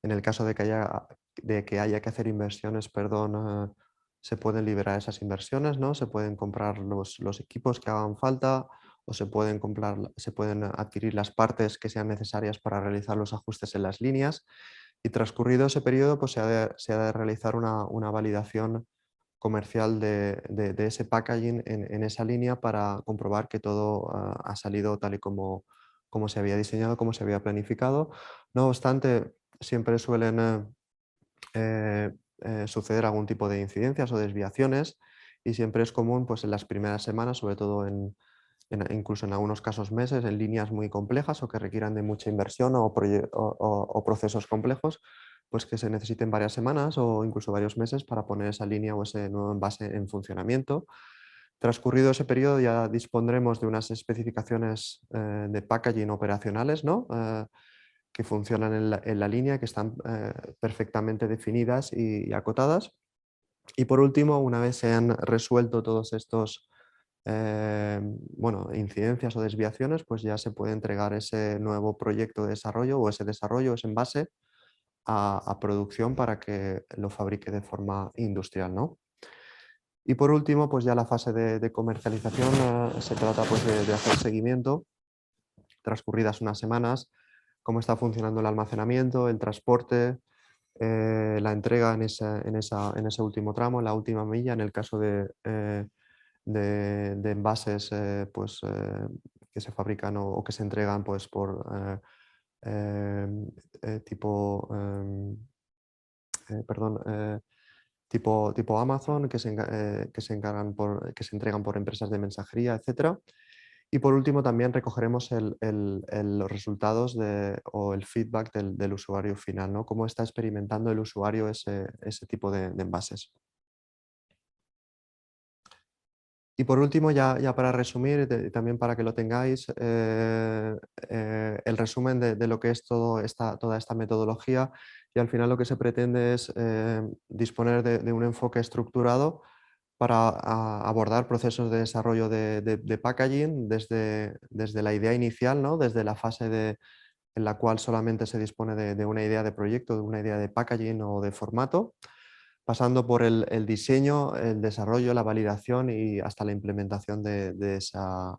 en el caso de que haya que hacer inversiones, perdón, se pueden liberar esas inversiones, ¿no? Se pueden comprar los equipos que hagan falta o se pueden adquirir las partes que sean necesarias para realizar los ajustes en las líneas. Y transcurrido ese periodo, pues se ha de realizar una validación comercial de ese packaging en esa línea para comprobar que todo ha salido tal y como se había diseñado, como se había planificado. No obstante, siempre suelen suceder algún tipo de incidencias o desviaciones y siempre es común pues, en las primeras semanas, sobre todo incluso en algunos casos meses, en líneas muy complejas o que requieran de mucha inversión o procesos complejos, pues que se necesiten varias semanas o incluso varios meses para poner esa línea o ese nuevo envase en funcionamiento. Transcurrido ese periodo ya dispondremos de unas especificaciones de packaging operacionales, ¿no? Que funcionan en la línea, que están perfectamente definidas y acotadas. Y por último, una vez se han resuelto todos estos incidencias o desviaciones, pues ya se puede entregar ese nuevo proyecto de desarrollo o ese desarrollo, ese envase a producción para que lo fabrique de forma industrial, ¿no? Y por último, pues ya la fase de comercialización se trata pues, de hacer seguimiento, transcurridas unas semanas, cómo está funcionando el almacenamiento, el transporte, la entrega en ese último tramo, en la última milla, en el caso de envases que se fabrican o que se entregan pues, por tipo Amazon, que se entregan por empresas de mensajería, etc. Y por último también recogeremos los resultados o el feedback del usuario final, ¿no? Cómo está experimentando el usuario ese tipo de envases. Y por último, ya para resumir, también para que lo tengáis, el resumen de lo que es toda esta metodología, y al final lo que se pretende es disponer de un enfoque estructurado para abordar procesos de desarrollo de packaging desde la idea inicial, ¿no? Desde la fase en la cual solamente se dispone de una idea de proyecto, de una idea de packaging o de formato, pasando por el diseño, el desarrollo, la validación y hasta la implementación de esa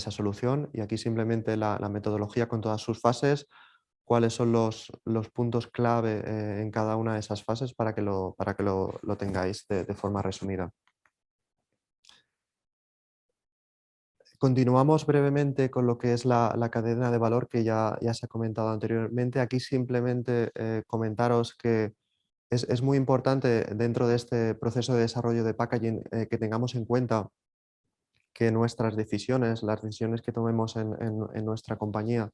solución. Y aquí simplemente la metodología con todas sus fases, cuáles son los puntos clave en cada una de esas fases para que lo tengáis de forma resumida. Continuamos brevemente con lo que es la cadena de valor que ya se ha comentado anteriormente. Aquí simplemente comentaros que es muy importante dentro de este proceso de desarrollo de packaging que tengamos en cuenta que nuestras decisiones, las decisiones que tomemos en nuestra compañía,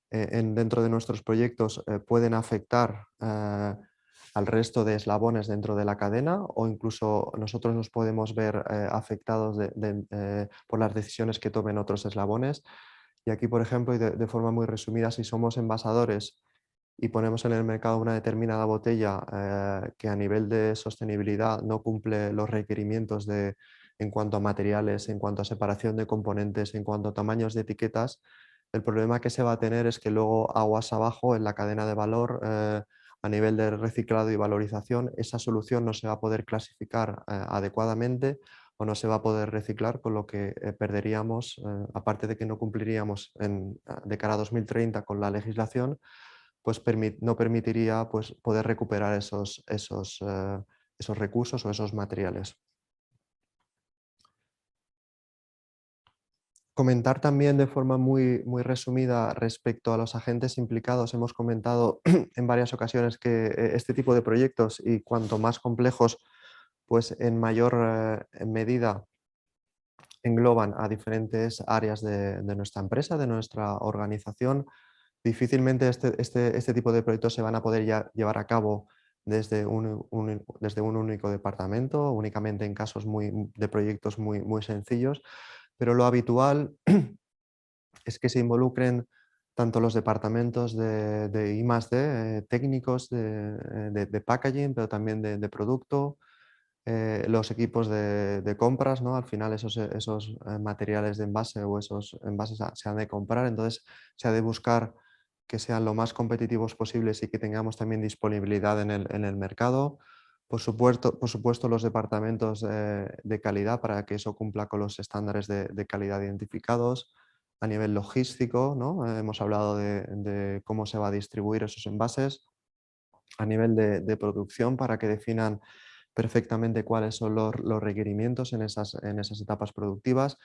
dentro de nuestros proyectos, pueden afectar al resto de eslabones dentro de la cadena, o incluso nosotros nos podemos ver afectados por las decisiones que tomen otros eslabones. Y aquí, por ejemplo, y de forma muy resumida, si somos envasadores y ponemos en el mercado una determinada botella que a nivel de sostenibilidad no cumple los requerimientos en cuanto a materiales, en cuanto a separación de componentes, en cuanto a tamaños de etiquetas, el problema que se va a tener es que luego aguas abajo en la cadena de valor, a nivel de reciclado y valorización, esa solución no se va a poder clasificar adecuadamente o no se va a poder reciclar, con lo que perderíamos, aparte de que no cumpliríamos de cara a 2030 con la legislación, pues no permitiría pues, poder recuperar esos recursos o esos materiales. Comentar también de forma muy resumida respecto a los agentes implicados. Hemos comentado en varias ocasiones que este tipo de proyectos, y cuanto más complejos, pues en mayor medida engloban a diferentes áreas de nuestra empresa, de nuestra organización. Difícilmente este tipo de proyectos se van a poder llevar a cabo desde un único departamento, únicamente en casos de proyectos muy sencillos, pero lo habitual es que se involucren tanto los departamentos de I+D, técnicos de packaging, pero también de producto, los equipos de compras, ¿no? Al final esos materiales de envase o esos envases se han de comprar, entonces se ha de buscar que sean lo más competitivos posibles y que tengamos también disponibilidad en el mercado. Por supuesto los departamentos de calidad, para que eso cumpla con los estándares de calidad identificados. A nivel logístico, ¿no? Hemos hablado de cómo se va a distribuir esos envases. A nivel de producción, para que definan perfectamente cuáles son los requerimientos en esas etapas productivas,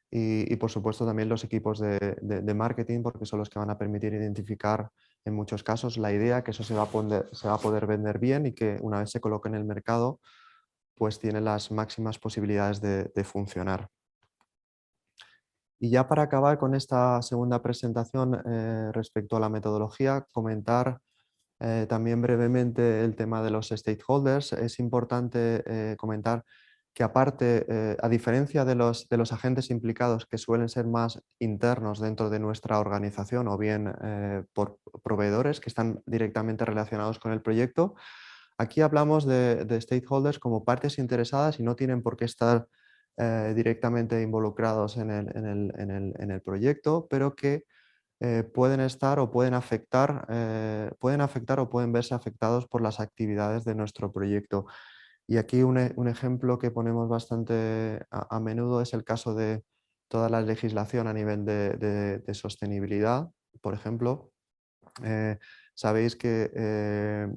y por supuesto también los equipos de marketing, porque son los que van a permitir identificar en muchos casos la idea, que eso se va a poder vender bien y que una vez se coloque en el mercado pues tiene las máximas posibilidades de funcionar. Y ya para acabar con esta segunda presentación respecto a la metodología, comentar también brevemente el tema de los stakeholders. Es importante comentar que aparte, a diferencia de los agentes implicados, que suelen ser más internos dentro de nuestra organización o bien por proveedores que están directamente relacionados con el proyecto, aquí hablamos de stakeholders como partes interesadas y no tienen por qué estar directamente involucrados en el proyecto, pero que pueden estar o pueden afectar o pueden verse afectados por las actividades de nuestro proyecto. Y aquí un ejemplo que ponemos bastante a menudo es el caso de toda la legislación a nivel de sostenibilidad. Por ejemplo, sabéis que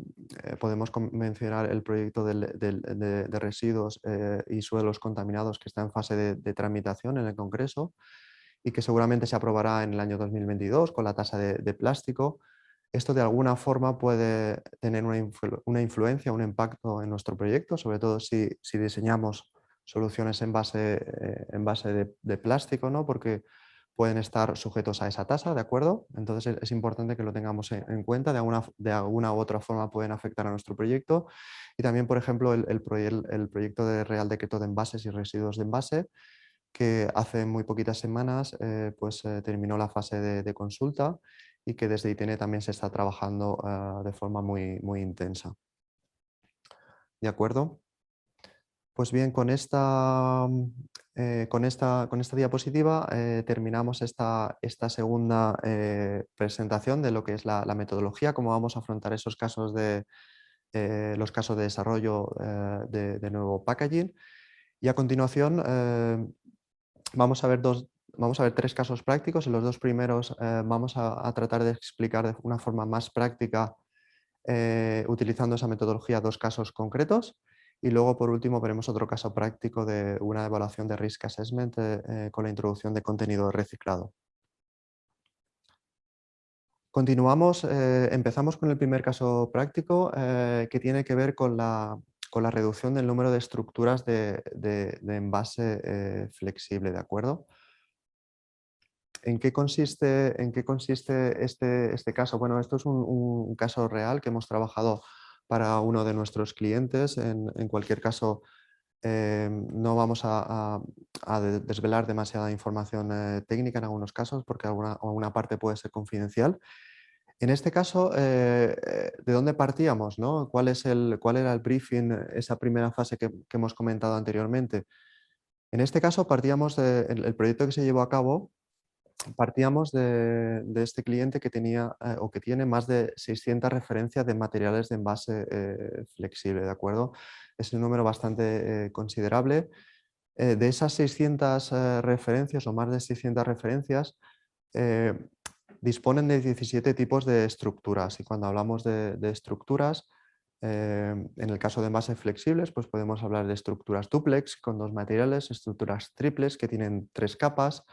podemos mencionar el proyecto de residuos y suelos contaminados, que está en fase de tramitación en el Congreso y que seguramente se aprobará en el año 2022 con la tasa de plástico. Esto de alguna forma puede tener una influencia, un impacto en nuestro proyecto, sobre todo si diseñamos soluciones en base de plástico, ¿no? Porque pueden estar sujetos a esa tasa, ¿de acuerdo? Entonces es importante que lo tengamos en cuenta, de alguna u otra forma pueden afectar a nuestro proyecto. Y también, por ejemplo, el proyecto de Real Decreto de Envases y Residuos de Envase, que hace muy poquitas semanas terminó la fase de consulta y que desde ITN también se está trabajando de forma muy intensa. ¿De acuerdo? Pues bien, con esta diapositiva terminamos esta segunda presentación de lo que es la metodología, cómo vamos a afrontar esos casos los casos de desarrollo de nuevo packaging. Y a continuación vamos a ver tres casos prácticos. En los dos primeros vamos a tratar de explicar de una forma más práctica, utilizando esa metodología, dos casos concretos. Y luego, por último, veremos otro caso práctico de una evaluación de Risk Assessment con la introducción de contenido reciclado. Continuamos, empezamos con el primer caso práctico que tiene que ver con la reducción del número de estructuras de envase flexible, ¿de acuerdo? ¿En qué consiste este caso? Bueno, esto es un caso real que hemos trabajado para uno de nuestros clientes. En cualquier caso, no vamos a desvelar demasiada información técnica en algunos casos porque alguna parte puede ser confidencial. En este caso, ¿de dónde partíamos, no? ¿Cuál era el briefing, esa primera fase que hemos comentado anteriormente? En este caso, partíamos del proyecto que se llevó a cabo. Partíamos de este cliente que tenía o que tiene más de 600 referencias de materiales de envase flexible, ¿de acuerdo? Es un número bastante considerable. De esas 600 referencias o más de 600 referencias, disponen de 17 tipos de estructuras. Y cuando hablamos de estructuras, en el caso de envases flexibles, pues podemos hablar de estructuras dúplex con 2 materiales, estructuras triples que tienen 3 capas.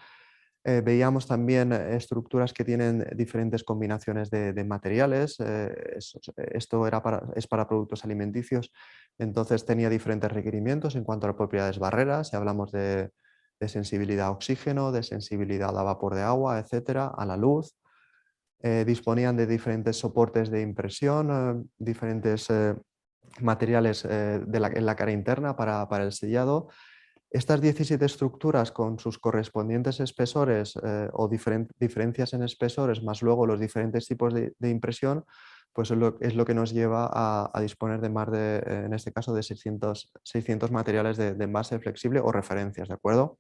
Veíamos también estructuras que tienen diferentes combinaciones de materiales. Esto es para productos alimenticios, entonces tenía diferentes requerimientos en cuanto a propiedades barreras. Si hablamos de sensibilidad a oxígeno, de sensibilidad a vapor de agua, etcétera, a la luz. Disponían de diferentes soportes de impresión, diferentes materiales en la cara interna para el sellado. Estas 17 estructuras con sus correspondientes espesores o diferencias en espesores, más luego los diferentes tipos de impresión, pues es lo que nos lleva a disponer de más de, en este caso, de 600 materiales de envase flexible o referencias, ¿de acuerdo?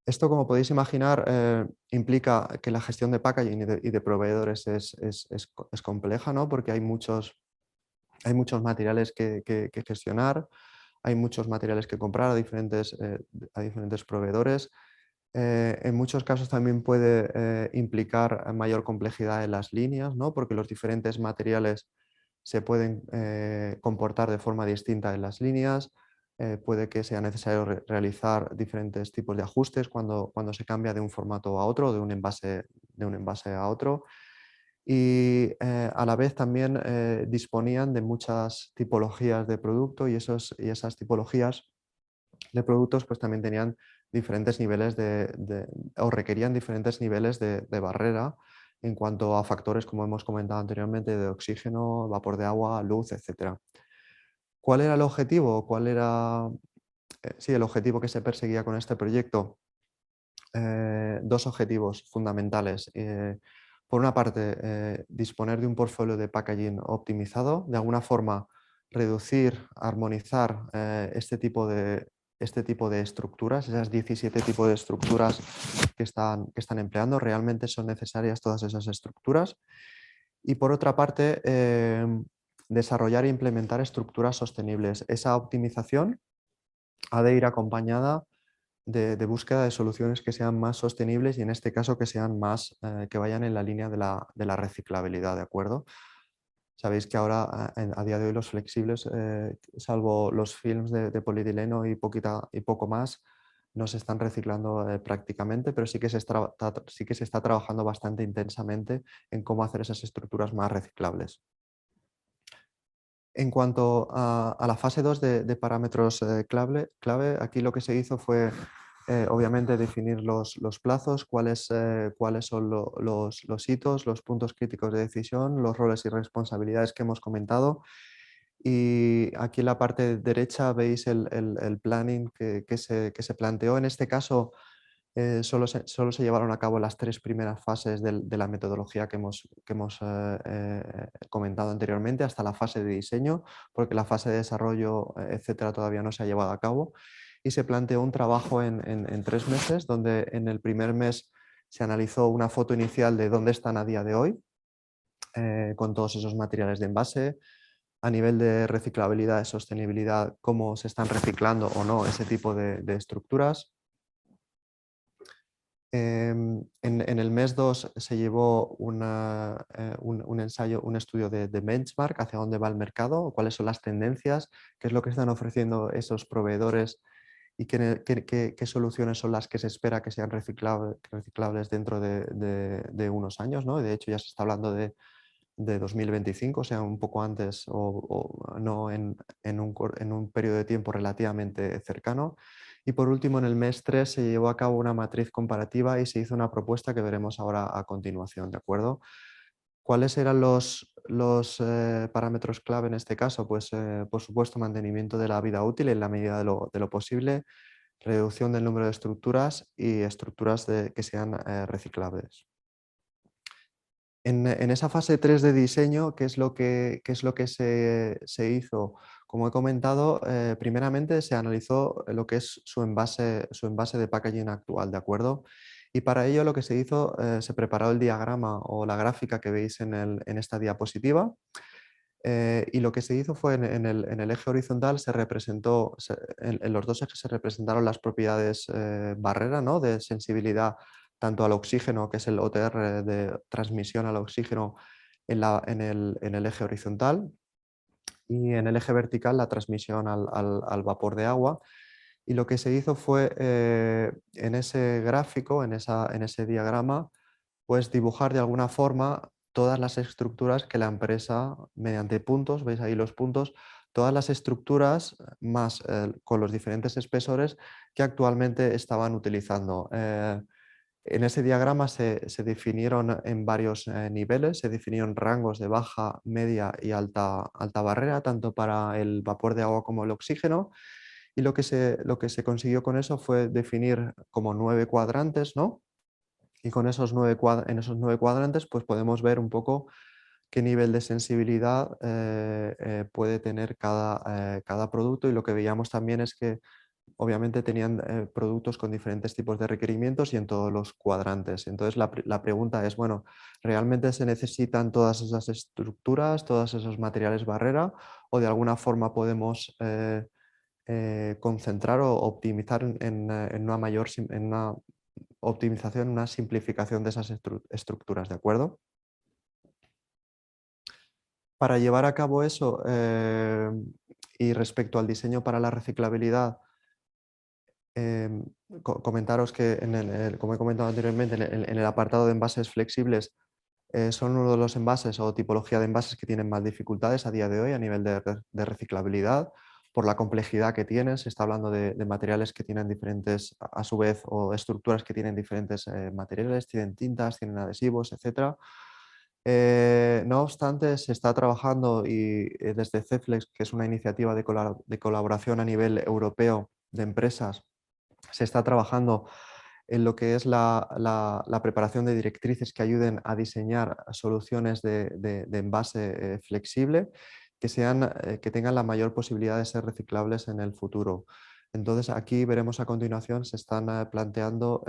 Esto, como podéis imaginar, implica que la gestión de packaging y de proveedores es compleja, ¿no? Porque hay muchos materiales que gestionar. Hay muchos materiales que comprar a diferentes proveedores. En muchos casos también puede implicar mayor complejidad en las líneas, ¿no? Porque los diferentes materiales se pueden comportar de forma distinta en las líneas. Puede que sea necesario realizar diferentes tipos de ajustes cuando se cambia de un formato a otro, de un envase a otro. Y a la vez también disponían de muchas tipologías de producto y esas tipologías de productos pues también tenían diferentes niveles o requerían diferentes niveles de barrera en cuanto a factores, como hemos comentado anteriormente, de oxígeno, vapor de agua, luz, etc. ¿Cuál era el objetivo? ¿Cuál era el objetivo que se perseguía con este proyecto? Dos objetivos fundamentales. Por una parte, disponer de un portfolio de packaging optimizado, de alguna forma reducir, armonizar este tipo de estructuras, esas 17 tipos de estructuras que están empleando. Realmente son necesarias todas esas estructuras. Y por otra parte, desarrollar e implementar estructuras sostenibles. Esa optimización ha de ir acompañada de búsqueda de soluciones que sean más sostenibles y en este caso que sean más, que vayan en la línea de la reciclabilidad, ¿de acuerdo? Sabéis que ahora a día de hoy los flexibles, salvo los films de polietileno y poco más, no se están reciclando prácticamente, pero sí que se está trabajando bastante intensamente en cómo hacer esas estructuras más reciclables. En cuanto a la fase 2 de parámetros clave, aquí lo que se hizo fue Obviamente definir los plazos, cuáles son los hitos, los puntos críticos de decisión, los roles y responsabilidades que hemos comentado. Y aquí en la parte derecha veis el planning que se planteó. En este caso solo se llevaron a cabo las 3 primeras fases de la metodología que hemos comentado anteriormente, hasta la fase de diseño, porque la fase de desarrollo, etcétera, todavía no se ha llevado a cabo. Y se planteó un trabajo en 3 meses, donde en el primer mes se analizó una foto inicial de dónde están a día de hoy, con todos esos materiales de envase, a nivel de reciclabilidad y sostenibilidad, cómo se están reciclando o no ese tipo de estructuras. En el mes 2 se llevó un ensayo, un estudio de benchmark, hacia dónde va el mercado, cuáles son las tendencias, qué es lo que están ofreciendo esos proveedores y qué soluciones son las que se espera que sean reciclables dentro de unos años, ¿no? De hecho ya se está hablando de 2025, o sea, un poco antes o no en un periodo de tiempo relativamente cercano. Y por último, en el mes 3 se llevó a cabo una matriz comparativa y se hizo una propuesta que veremos ahora a continuación, ¿de acuerdo? ¿Cuáles eran los parámetros clave en este caso? Pues, por supuesto, mantenimiento de la vida útil en la medida de lo posible, reducción del número de estructuras y estructuras que sean reciclables. En esa fase 3 de diseño, ¿qué es lo que se hizo? Como he comentado, primeramente se analizó lo que es su envase de packaging actual, ¿de acuerdo? Y para ello lo que se hizo, se preparó el diagrama o la gráfica que veis en esta diapositiva. Y lo que se hizo fue en el eje horizontal se representó, en los dos ejes se representaron las propiedades barrera, ¿no? De sensibilidad tanto al oxígeno, que es el OTR de transmisión al oxígeno en el eje horizontal, y en el eje vertical la transmisión al vapor de agua. Y lo que se hizo fue en ese gráfico, en ese diagrama, pues dibujar de alguna forma todas las estructuras que la empresa, mediante puntos, veis ahí los puntos, todas las estructuras más con los diferentes espesores que actualmente estaban utilizando. En ese diagrama se definieron en varios niveles, se definieron rangos de baja, media y alta barrera, tanto para el vapor de agua como el oxígeno. Y lo que se consiguió con eso fue definir como 9 cuadrantes, ¿no? Y con en esos 9 cuadrantes pues podemos ver un poco qué nivel de sensibilidad puede tener cada producto, y lo que veíamos también es que obviamente tenían productos con diferentes tipos de requerimientos y en todos los cuadrantes. Entonces la pregunta es, bueno, ¿realmente se necesitan todas esas estructuras, todos esos materiales barrera, o de alguna forma podemos concentrar o optimizar en una optimización, una simplificación de esas estructuras, ¿de acuerdo? Para llevar a cabo eso y respecto al diseño para la reciclabilidad, comentaros que, como he comentado anteriormente, en el apartado de envases flexibles son uno de los envases o tipología de envases que tienen más dificultades a día de hoy a nivel de reciclabilidad, por la complejidad que tienen. Se está hablando de materiales que tienen diferentes, a su vez, o estructuras que tienen diferentes materiales, tienen tintas, tienen adhesivos, etc. No obstante, se está trabajando y desde CEFLEX, que es una iniciativa de colaboración a nivel europeo de empresas, se está trabajando en lo que es la preparación de directrices que ayuden a diseñar soluciones de envase flexible que tengan la mayor posibilidad de ser reciclables en el futuro. Entonces aquí veremos a continuación, se están planteando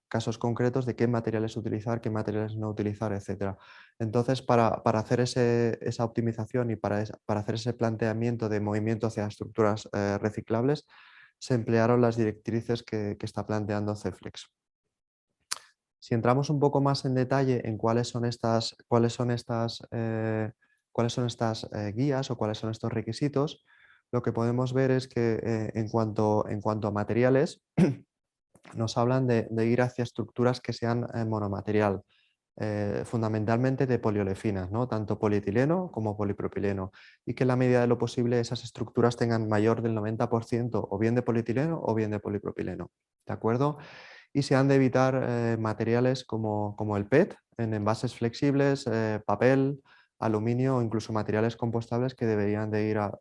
casos concretos de qué materiales utilizar, qué materiales no utilizar, etc. Entonces, para hacer esa optimización y para hacer ese planteamiento de movimiento hacia estructuras reciclables, se emplearon las directrices que está planteando CEFLEX. Si entramos un poco más en detalle en cuáles son estas guías o cuáles son estos requisitos, lo que podemos ver es que en cuanto a materiales, nos hablan de ir hacia estructuras que sean monomaterial. fundamentalmente de poliolefinas, ¿no? Tanto polietileno como polipropileno, y que en la medida de lo posible esas estructuras tengan mayor del 90% o bien de polietileno o bien de polipropileno. ¿De acuerdo? Y se han de evitar materiales como el PET en envases flexibles, papel, aluminio o incluso materiales compostables que deberían de ir a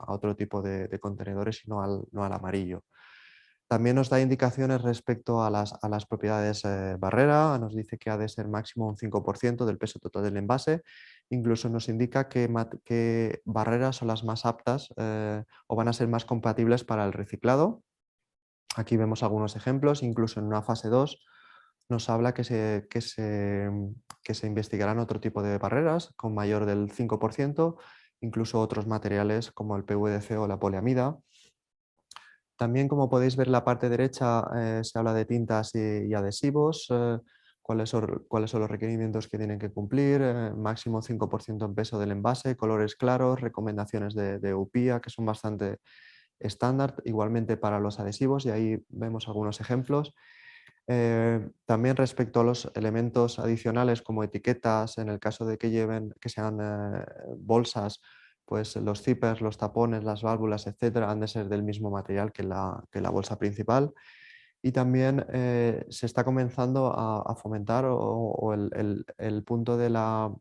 otro tipo de contenedores y no al amarillo. También nos da indicaciones respecto a las propiedades barrera, nos dice que ha de ser máximo un 5% del peso total del envase, incluso nos indica que barreras son las más aptas o van a ser más compatibles para el reciclado. Aquí vemos algunos ejemplos, incluso en una fase 2 nos habla que se investigarán otro tipo de barreras con mayor del 5%, incluso otros materiales como el PVDC o la poliamida. También, como podéis ver en la parte derecha, se habla de tintas y adhesivos, cuáles son los requerimientos que tienen que cumplir, máximo 5% en peso del envase, colores claros, recomendaciones de UPIA que son bastante estándar, igualmente para los adhesivos, y ahí vemos algunos ejemplos. También respecto a los elementos adicionales como etiquetas, en el caso de que sean bolsas, pues los zippers, los tapones, las válvulas, etcétera, han de ser del mismo material que la bolsa principal. Y también se está comenzando a fomentar el punto de la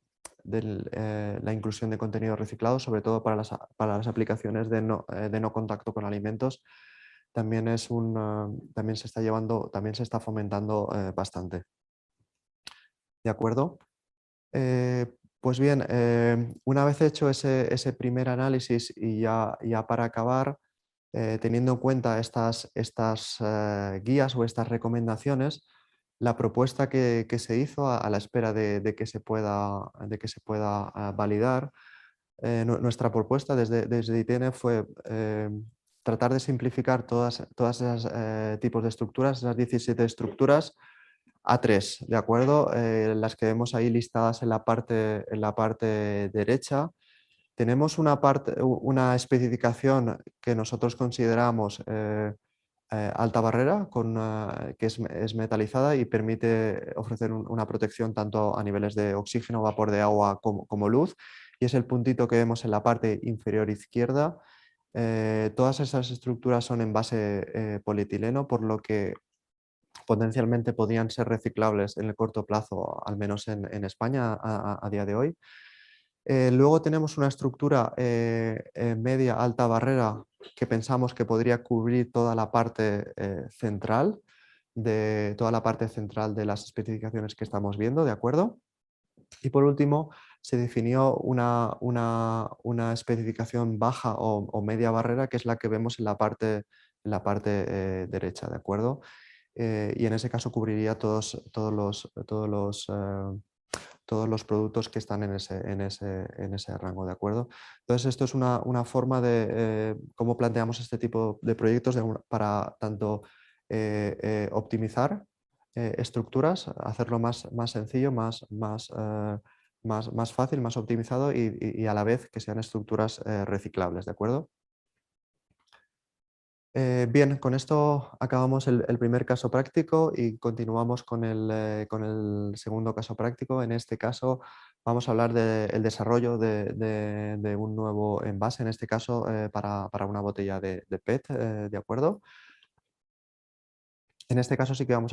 inclusión de contenido reciclado, sobre todo para las aplicaciones de no contacto con alimentos. También también se está fomentando bastante. ¿De acuerdo? Pues bien, una vez hecho ese primer análisis y ya para acabar, teniendo en cuenta estas guías o estas recomendaciones, la propuesta que se hizo a la espera de que se pueda validar, nuestra propuesta desde ITN fue tratar de simplificar todas esas tipos de estructuras, esas 17 estructuras, a 3, ¿de acuerdo? Las que vemos ahí listadas en la parte derecha. Tenemos una especificación que nosotros consideramos alta barrera, que es metalizada y permite ofrecer una protección tanto a niveles de oxígeno, vapor de agua como luz, y es el puntito que vemos en la parte inferior izquierda. Todas esas estructuras son en base polietileno, por lo que potencialmente podrían ser reciclables en el corto plazo, al menos en España a día de hoy. Luego tenemos una estructura media alta barrera que pensamos que podría cubrir toda la parte central de las especificaciones que estamos viendo, ¿de acuerdo? Y por último, se definió una especificación baja o media barrera, que es la que vemos en la parte derecha, ¿de acuerdo? Y en ese caso cubriría todos los productos que están en ese rango, ¿de acuerdo? Entonces, esto es una forma de cómo planteamos este tipo de proyectos para tanto optimizar estructuras, hacerlo más sencillo, más fácil, más optimizado y a la vez que sean estructuras reciclables, ¿de acuerdo? Bien, con esto acabamos el primer caso práctico y continuamos con el segundo caso práctico. En este caso vamos a hablar del desarrollo de un nuevo envase, en este caso para una botella de PET, ¿de acuerdo? En este caso sí que vamos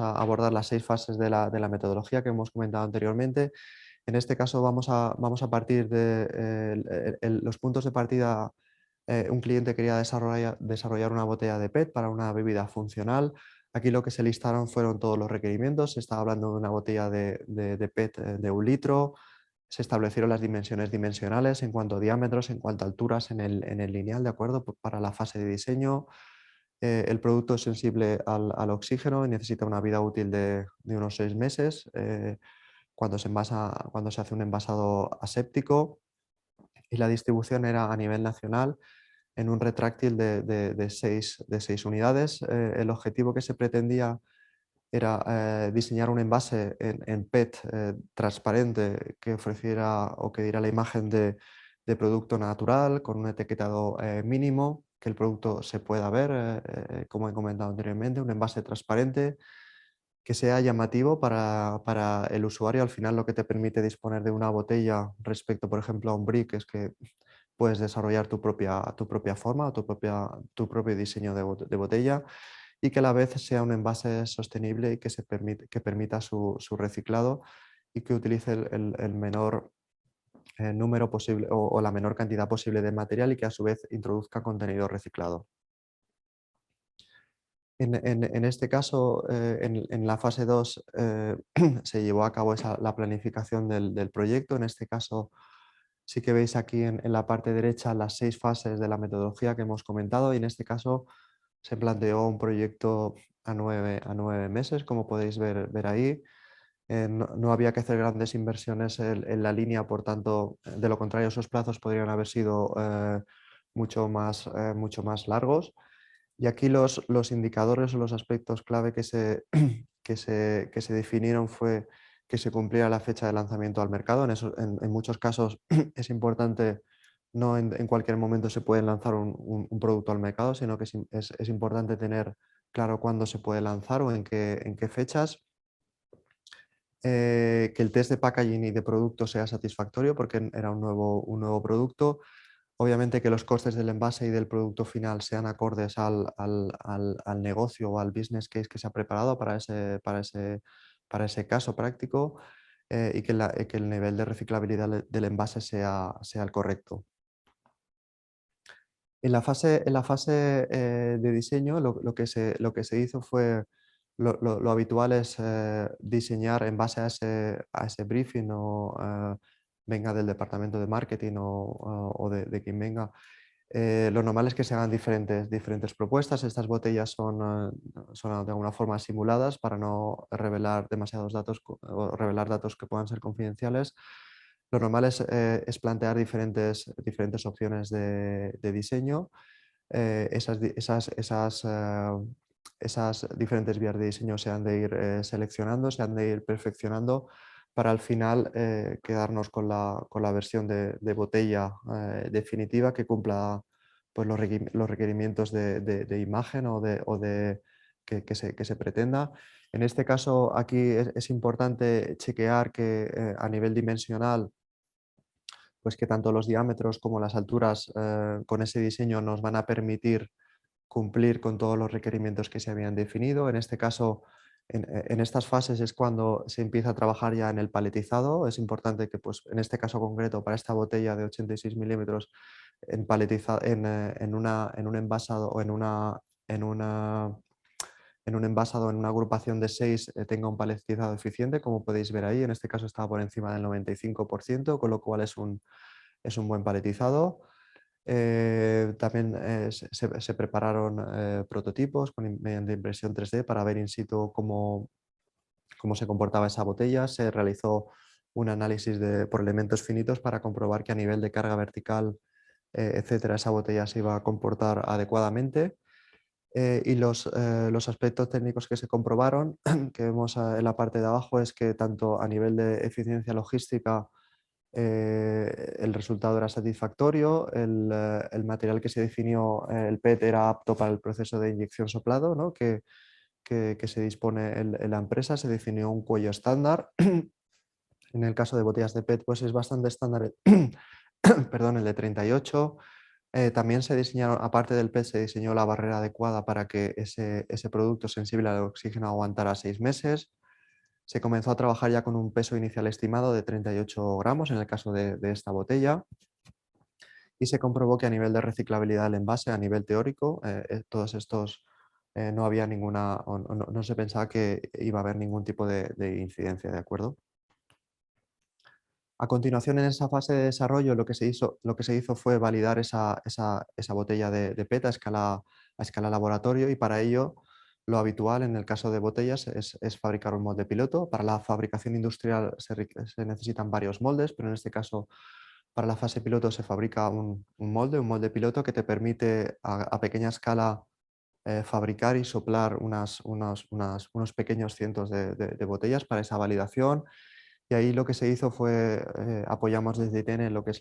a abordar las 6 fases de la metodología que hemos comentado anteriormente. En este caso vamos a partir de los puntos de partida. Un cliente quería desarrollar una botella de PET para una bebida funcional. Aquí lo que se listaron fueron todos los requerimientos. Se estaba hablando de una botella de PET de 1 litro. Se establecieron las dimensiones dimensionales en cuanto a diámetros, en cuanto a alturas en el lineal, ¿de acuerdo? Para la fase de diseño. El producto es sensible al oxígeno y necesita una vida útil de unos 6 meses. Cuando se hace un envasado aséptico, y la distribución era a nivel nacional en un retráctil de 6 unidades. El objetivo que se pretendía era diseñar un envase en PET transparente que ofreciera o que diera la imagen de producto natural con un etiquetado mínimo, que el producto se pueda ver, como he comentado anteriormente, un envase transparente que sea llamativo para el usuario. Al final lo que te permite disponer de una botella respecto, por ejemplo, a un brick es que puedes desarrollar tu propia forma, tu propio diseño de botella, y que a la vez sea un envase sostenible y que permita su reciclado y que utilice el menor número posible o la menor cantidad posible de material y que a su vez introduzca contenido reciclado. En este caso, en la fase 2 se llevó a cabo la planificación del proyecto. En este caso sí que veis aquí en la parte derecha las 6 fases de la metodología que hemos comentado, y en este caso se planteó un proyecto a 9 meses, como podéis ver ahí. No había que hacer grandes inversiones en la línea, por tanto, de lo contrario esos plazos podrían haber sido mucho más largos. Y aquí los indicadores o los aspectos clave que se, que se definieron fue que se cumpliera la fecha de lanzamiento al mercado. En muchos casos es importante, no en cualquier momento se puede lanzar un producto al mercado, sino que es importante tener claro cuándo se puede lanzar o en qué fechas. Que el test de packaging y de producto sea satisfactorio porque era un nuevo producto. Obviamente que los costes del envase y del producto final sean acordes al negocio o al business case que se ha preparado para ese caso práctico, y que el nivel de reciclabilidad del envase sea el correcto. En la fase de diseño lo que se hizo fue, lo habitual es diseñar en base a ese briefing o venga del departamento de marketing o de quien venga. Lo normal es que se hagan diferentes propuestas. Estas botellas son de alguna forma simuladas para no revelar demasiados datos o revelar datos que puedan ser confidenciales. Lo normal es plantear diferentes opciones de diseño. Esas diferentes vías de diseño se han de ir seleccionando, se han de ir perfeccionando para al final quedarnos con la versión de botella definitiva que cumpla pues, los requerimientos de imagen que se pretenda. En este caso aquí es importante chequear que a nivel dimensional pues que tanto los diámetros como las alturas con ese diseño nos van a permitir cumplir con todos los requerimientos que se habían definido. En este caso, en estas fases es cuando se empieza a trabajar ya en el paletizado. Es importante que, pues, en este caso concreto, para esta botella de 86 milímetros, en un envasado o en un envasado, en una agrupación de 6, tenga un paletizado eficiente, como podéis ver ahí. En este caso estaba por encima del 95%, con lo cual es un buen paletizado. También se prepararon prototipos mediante impresión 3D para ver in situ cómo se comportaba esa botella. Se realizó un análisis por elementos finitos para comprobar que a nivel de carga vertical, etcétera, esa botella se iba a comportar adecuadamente. Y los aspectos técnicos que se comprobaron, que vemos en la parte de abajo, es que tanto a nivel de eficiencia logística el resultado era satisfactorio, el material que se definió, el PET, era apto para el proceso de inyección soplado, ¿no? que se dispone en la empresa. Se definió un cuello estándar. En el caso de botellas de PET pues es bastante estándar perdón, el de 38. También se diseñaron, aparte del PET, se diseñó la barrera adecuada para que ese producto sensible al oxígeno aguantara 6 meses. Se comenzó a trabajar ya con un peso inicial estimado de 38 gramos en el caso de esta botella, y se comprobó que a nivel de reciclabilidad del envase, a nivel teórico, todos estos no había ninguna, no se pensaba que iba a haber ningún tipo de incidencia, ¿de acuerdo? A continuación, en esa fase de desarrollo, lo que se hizo fue validar esa botella de PET a escala laboratorio, y para ello lo habitual en el caso de botellas es fabricar un molde piloto. Para la fabricación industrial se necesitan varios moldes, pero en este caso para la fase piloto se fabrica un molde piloto que te permite a pequeña escala fabricar y soplar unos pequeños cientos de botellas para esa validación. Y ahí lo que se hizo fue, apoyamos desde ITN en lo que es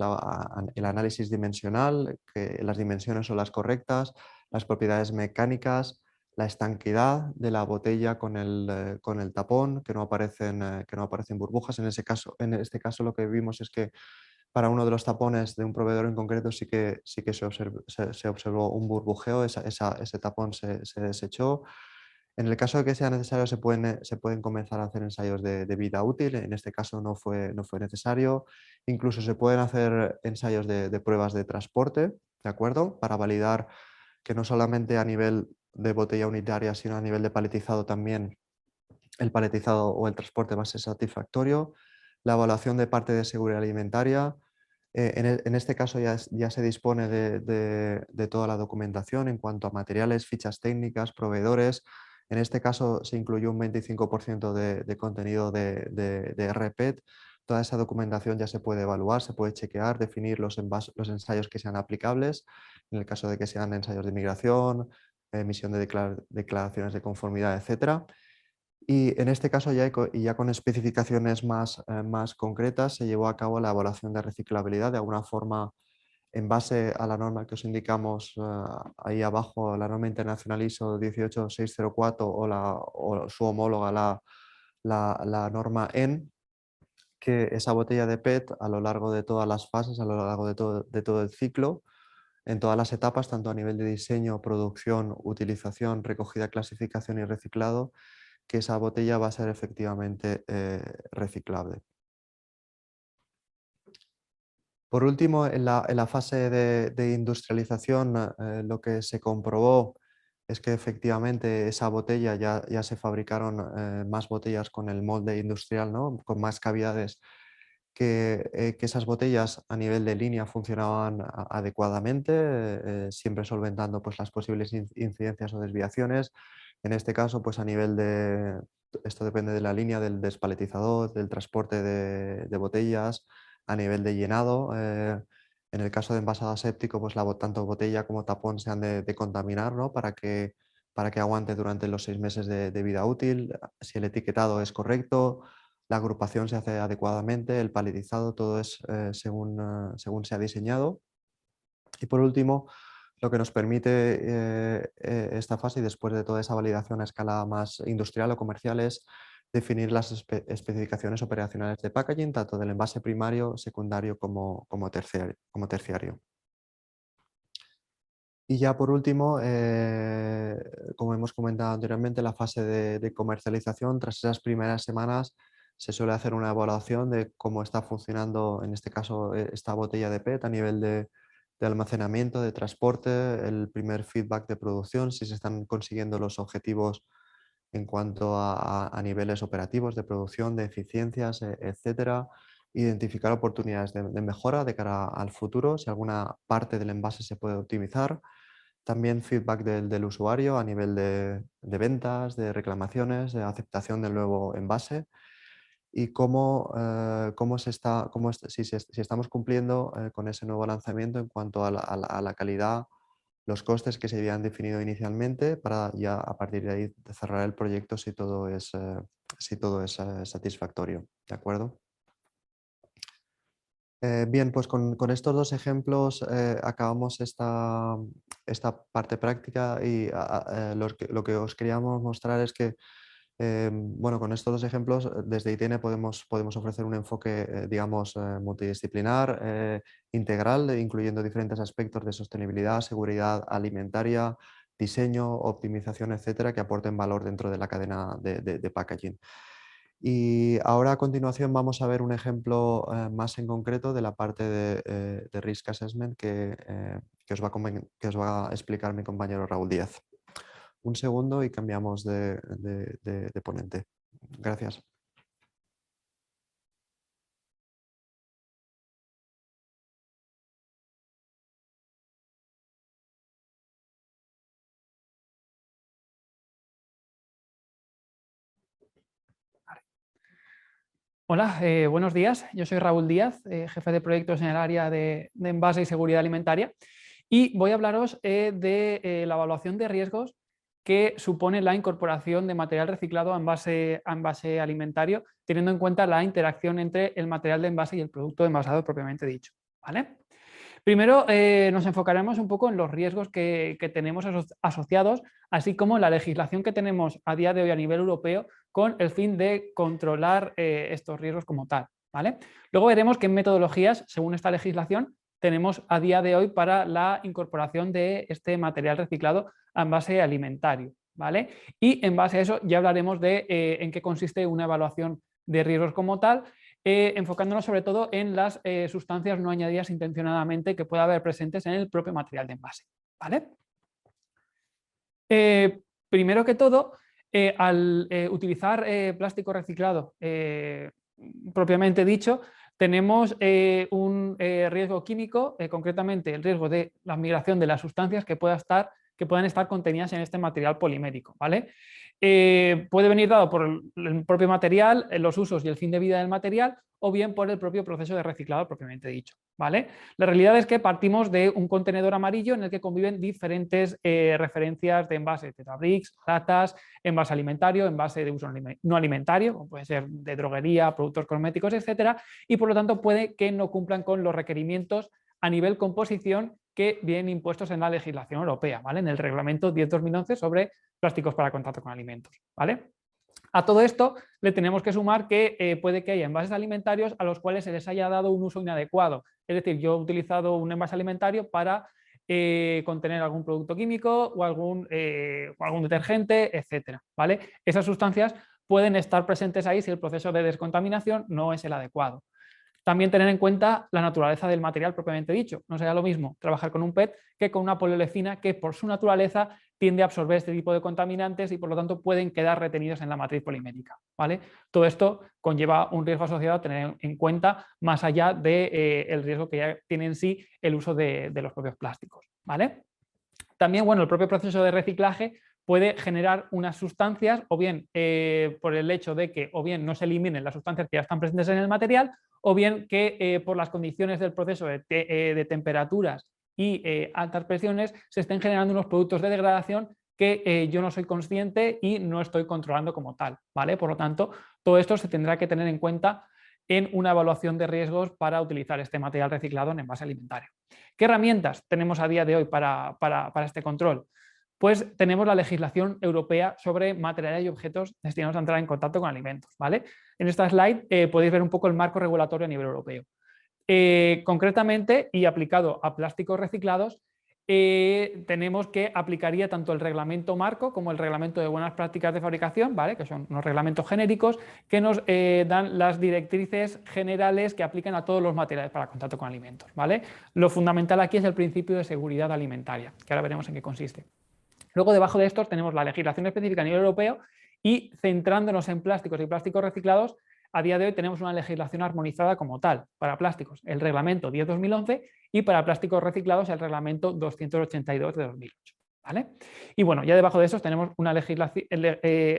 el análisis dimensional, que las dimensiones son las correctas, las propiedades mecánicas, la estanquidad de la botella con el tapón, que no aparecen burbujas. En este caso lo que vimos es que para uno de los tapones de un proveedor en concreto sí que se observó un burbujeo, ese tapón se desechó. En el caso de que sea necesario se pueden comenzar a hacer ensayos de vida útil, en este caso no fue necesario. Incluso se pueden hacer ensayos de pruebas de transporte, ¿de acuerdo? Para validar que no solamente a nivel de botella unitaria, sino a nivel de paletizado también el paletizado o el transporte va a ser satisfactorio. La evaluación de parte de seguridad alimentaria. En este caso ya se dispone de toda la documentación en cuanto a materiales, fichas técnicas, proveedores. En este caso se incluyó un 25% de contenido de RPET. Toda esa documentación ya se puede evaluar, se puede chequear, definir los ensayos que sean aplicables, en el caso de que sean ensayos de migración, emisión de declaraciones de conformidad, etc. Y en este caso ya con especificaciones más concretas se llevó a cabo la evaluación de reciclabilidad de alguna forma en base a la norma que os indicamos ahí abajo, la norma internacional ISO 18604 o su homóloga la norma EN, que esa botella de PET a lo largo de todas las fases, a lo largo de todo el ciclo, en todas las etapas, tanto a nivel de diseño, producción, utilización, recogida, clasificación y reciclado, que esa botella va a ser efectivamente reciclable. Por último, en la fase de industrialización, lo que se comprobó es que efectivamente esa botella ya se fabricaron más botellas con el molde industrial, ¿no? Con más cavidades, que esas botellas a nivel de línea funcionaban adecuadamente, siempre solventando pues, las posibles incidencias o desviaciones. En este caso, pues a nivel de, esto depende de la línea del despaletizador, del transporte de botellas, a nivel de llenado. En el caso de envasado aséptico, pues tanto botella como tapón se han de contaminar, ¿no? para que aguante durante los 6 meses de vida útil, si el etiquetado es correcto, la agrupación se hace adecuadamente, el paletizado, todo es según se ha diseñado. Y por último, lo que nos permite esta fase, y después de toda esa validación a escala más industrial o comercial, es definir las especificaciones operacionales de packaging, tanto del envase primario, secundario como terciario. Y ya por último, como hemos comentado anteriormente, la fase de comercialización, tras esas primeras semanas se suele hacer una evaluación de cómo está funcionando, en este caso, esta botella de PET a nivel de almacenamiento, de transporte, el primer feedback de producción, si se están consiguiendo los objetivos en cuanto a niveles operativos de producción, de eficiencias, etcétera. Identificar oportunidades de mejora de cara al futuro, si alguna parte del envase se puede optimizar. También feedback del usuario a nivel de ventas, de reclamaciones, de aceptación del nuevo envase y si estamos cumpliendo con ese nuevo lanzamiento en cuanto a la calidad, los costes que se habían definido inicialmente, para ya a partir de ahí cerrar el proyecto si todo es satisfactorio. ¿De acuerdo? Bien, pues con estos dos ejemplos acabamos esta parte práctica y lo que os queríamos mostrar es que bueno, con estos dos ejemplos desde ITN podemos ofrecer un enfoque digamos multidisciplinar, integral, incluyendo diferentes aspectos de sostenibilidad, seguridad alimentaria, diseño, optimización, etcétera, que aporten valor dentro de la cadena de packaging. Y ahora a continuación vamos a ver un ejemplo más en concreto de la parte de Risk Assessment que os va a explicar mi compañero Raúl Díaz. Un segundo y cambiamos de ponente. Gracias. Hola, buenos días. Yo soy Raúl Díaz, jefe de proyectos en el área de envase y seguridad alimentaria, y voy a hablaros de la evaluación de riesgos que supone la incorporación de material reciclado a envase alimentario, teniendo en cuenta la interacción entre el material de envase y el producto envasado propiamente dicho. ¿Vale? Primero nos enfocaremos un poco en los riesgos que tenemos asociados, así como en la legislación que tenemos a día de hoy a nivel europeo con el fin de controlar estos riesgos como tal, ¿vale? Luego veremos qué metodologías, según esta legislación, tenemos a día de hoy para la incorporación de este material reciclado a envase alimentario, ¿vale? Y en base a eso ya hablaremos de en qué consiste una evaluación de riesgos como tal, enfocándonos sobre todo en las sustancias no añadidas intencionadamente que pueda haber presentes en el propio material de envase, ¿vale? Primero que todo, al utilizar plástico reciclado propiamente dicho, tenemos un riesgo químico, concretamente el riesgo de la migración de las sustancias que puedan estar contenidas en este material polimérico, ¿vale? Puede venir dado por el propio material, los usos y el fin de vida del material, o bien por el propio proceso de reciclado propiamente dicho, ¿vale? La realidad es que partimos de un contenedor amarillo en el que conviven diferentes referencias de envase, Tetrabricks, latas, envase alimentario, envase de uso no alimentario, como puede ser de droguería, productos cosméticos, etcétera, y por lo tanto puede que no cumplan con los requerimientos a nivel composición que vienen impuestos en la legislación europea, ¿vale? En el reglamento 10/2011 sobre plásticos para contacto con alimentos, ¿vale? A todo esto le tenemos que sumar que puede que haya envases alimentarios a los cuales se les haya dado un uso inadecuado. Es decir, yo he utilizado un envase alimentario para contener algún producto químico o algún detergente, etcétera, ¿vale? Esas sustancias pueden estar presentes ahí si el proceso de descontaminación no es el adecuado. También tener en cuenta la naturaleza del material propiamente dicho. No será lo mismo trabajar con un PET que con una poliolefina que por su naturaleza tiende a absorber este tipo de contaminantes y por lo tanto pueden quedar retenidos en la matriz polimérica, ¿vale? Todo esto conlleva un riesgo asociado a tener en cuenta más allá del riesgo que ya tiene en sí el uso de los propios plásticos, ¿vale? También, bueno, el propio proceso de reciclaje puede generar unas sustancias, o bien por el hecho de que o bien no se eliminen las sustancias que ya están presentes en el material, o bien que por las condiciones del proceso de temperaturas y altas presiones se estén generando unos productos de degradación que yo no soy consciente y no estoy controlando como tal, ¿vale? Por lo tanto, todo esto se tendrá que tener en cuenta en una evaluación de riesgos para utilizar este material reciclado en envase alimentario. ¿Qué herramientas tenemos a día de hoy para este control? Pues tenemos la legislación europea sobre materiales y objetos destinados a entrar en contacto con alimentos, ¿vale? En esta slide podéis ver un poco el marco regulatorio a nivel europeo. Concretamente y aplicado a plásticos reciclados, tenemos que aplicaría tanto el reglamento marco como el reglamento de buenas prácticas de fabricación, ¿vale? Que son unos reglamentos genéricos que nos dan las directrices generales que aplican a todos los materiales para contacto con alimentos, ¿vale? Lo fundamental aquí es el principio de seguridad alimentaria, que ahora veremos en qué consiste. Luego, debajo de estos tenemos la legislación específica a nivel europeo y, centrándonos en plásticos y plásticos reciclados, a día de hoy tenemos una legislación armonizada como tal para plásticos, el reglamento 10/2011, y para plásticos reciclados el reglamento 282 de 2008. ¿Vale? Y bueno, ya debajo de estos tenemos una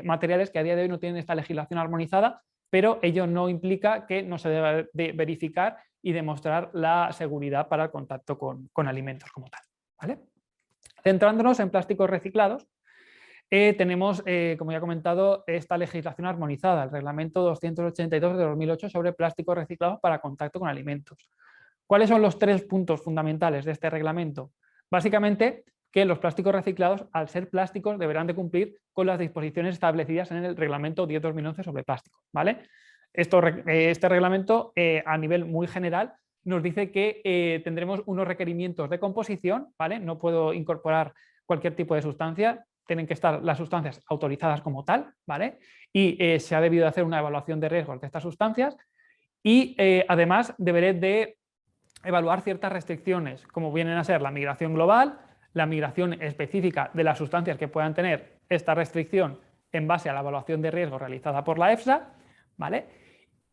materiales que a día de hoy no tienen esta legislación armonizada, pero ello no implica que no se deba de verificar y demostrar la seguridad para el contacto con alimentos como tal. ¿Vale? Centrándonos en plásticos reciclados, tenemos, como ya he comentado, esta legislación armonizada, el reglamento 282 de 2008 sobre plásticos reciclados para contacto con alimentos. ¿Cuáles son los 3 puntos fundamentales de este reglamento? Básicamente, que los plásticos reciclados, al ser plásticos, deberán de cumplir con las disposiciones establecidas en el reglamento 10/2011 sobre plásticos, ¿vale? Este reglamento, a nivel muy general, nos dice que tendremos unos requerimientos de composición, ¿vale? No puedo incorporar cualquier tipo de sustancia, tienen que estar las sustancias autorizadas como tal, ¿vale? Y se ha debido hacer una evaluación de riesgos de estas sustancias y además deberé de evaluar ciertas restricciones, como vienen a ser la migración global, la migración específica de las sustancias que puedan tener esta restricción en base a la evaluación de riesgo realizada por la EFSA, ¿vale?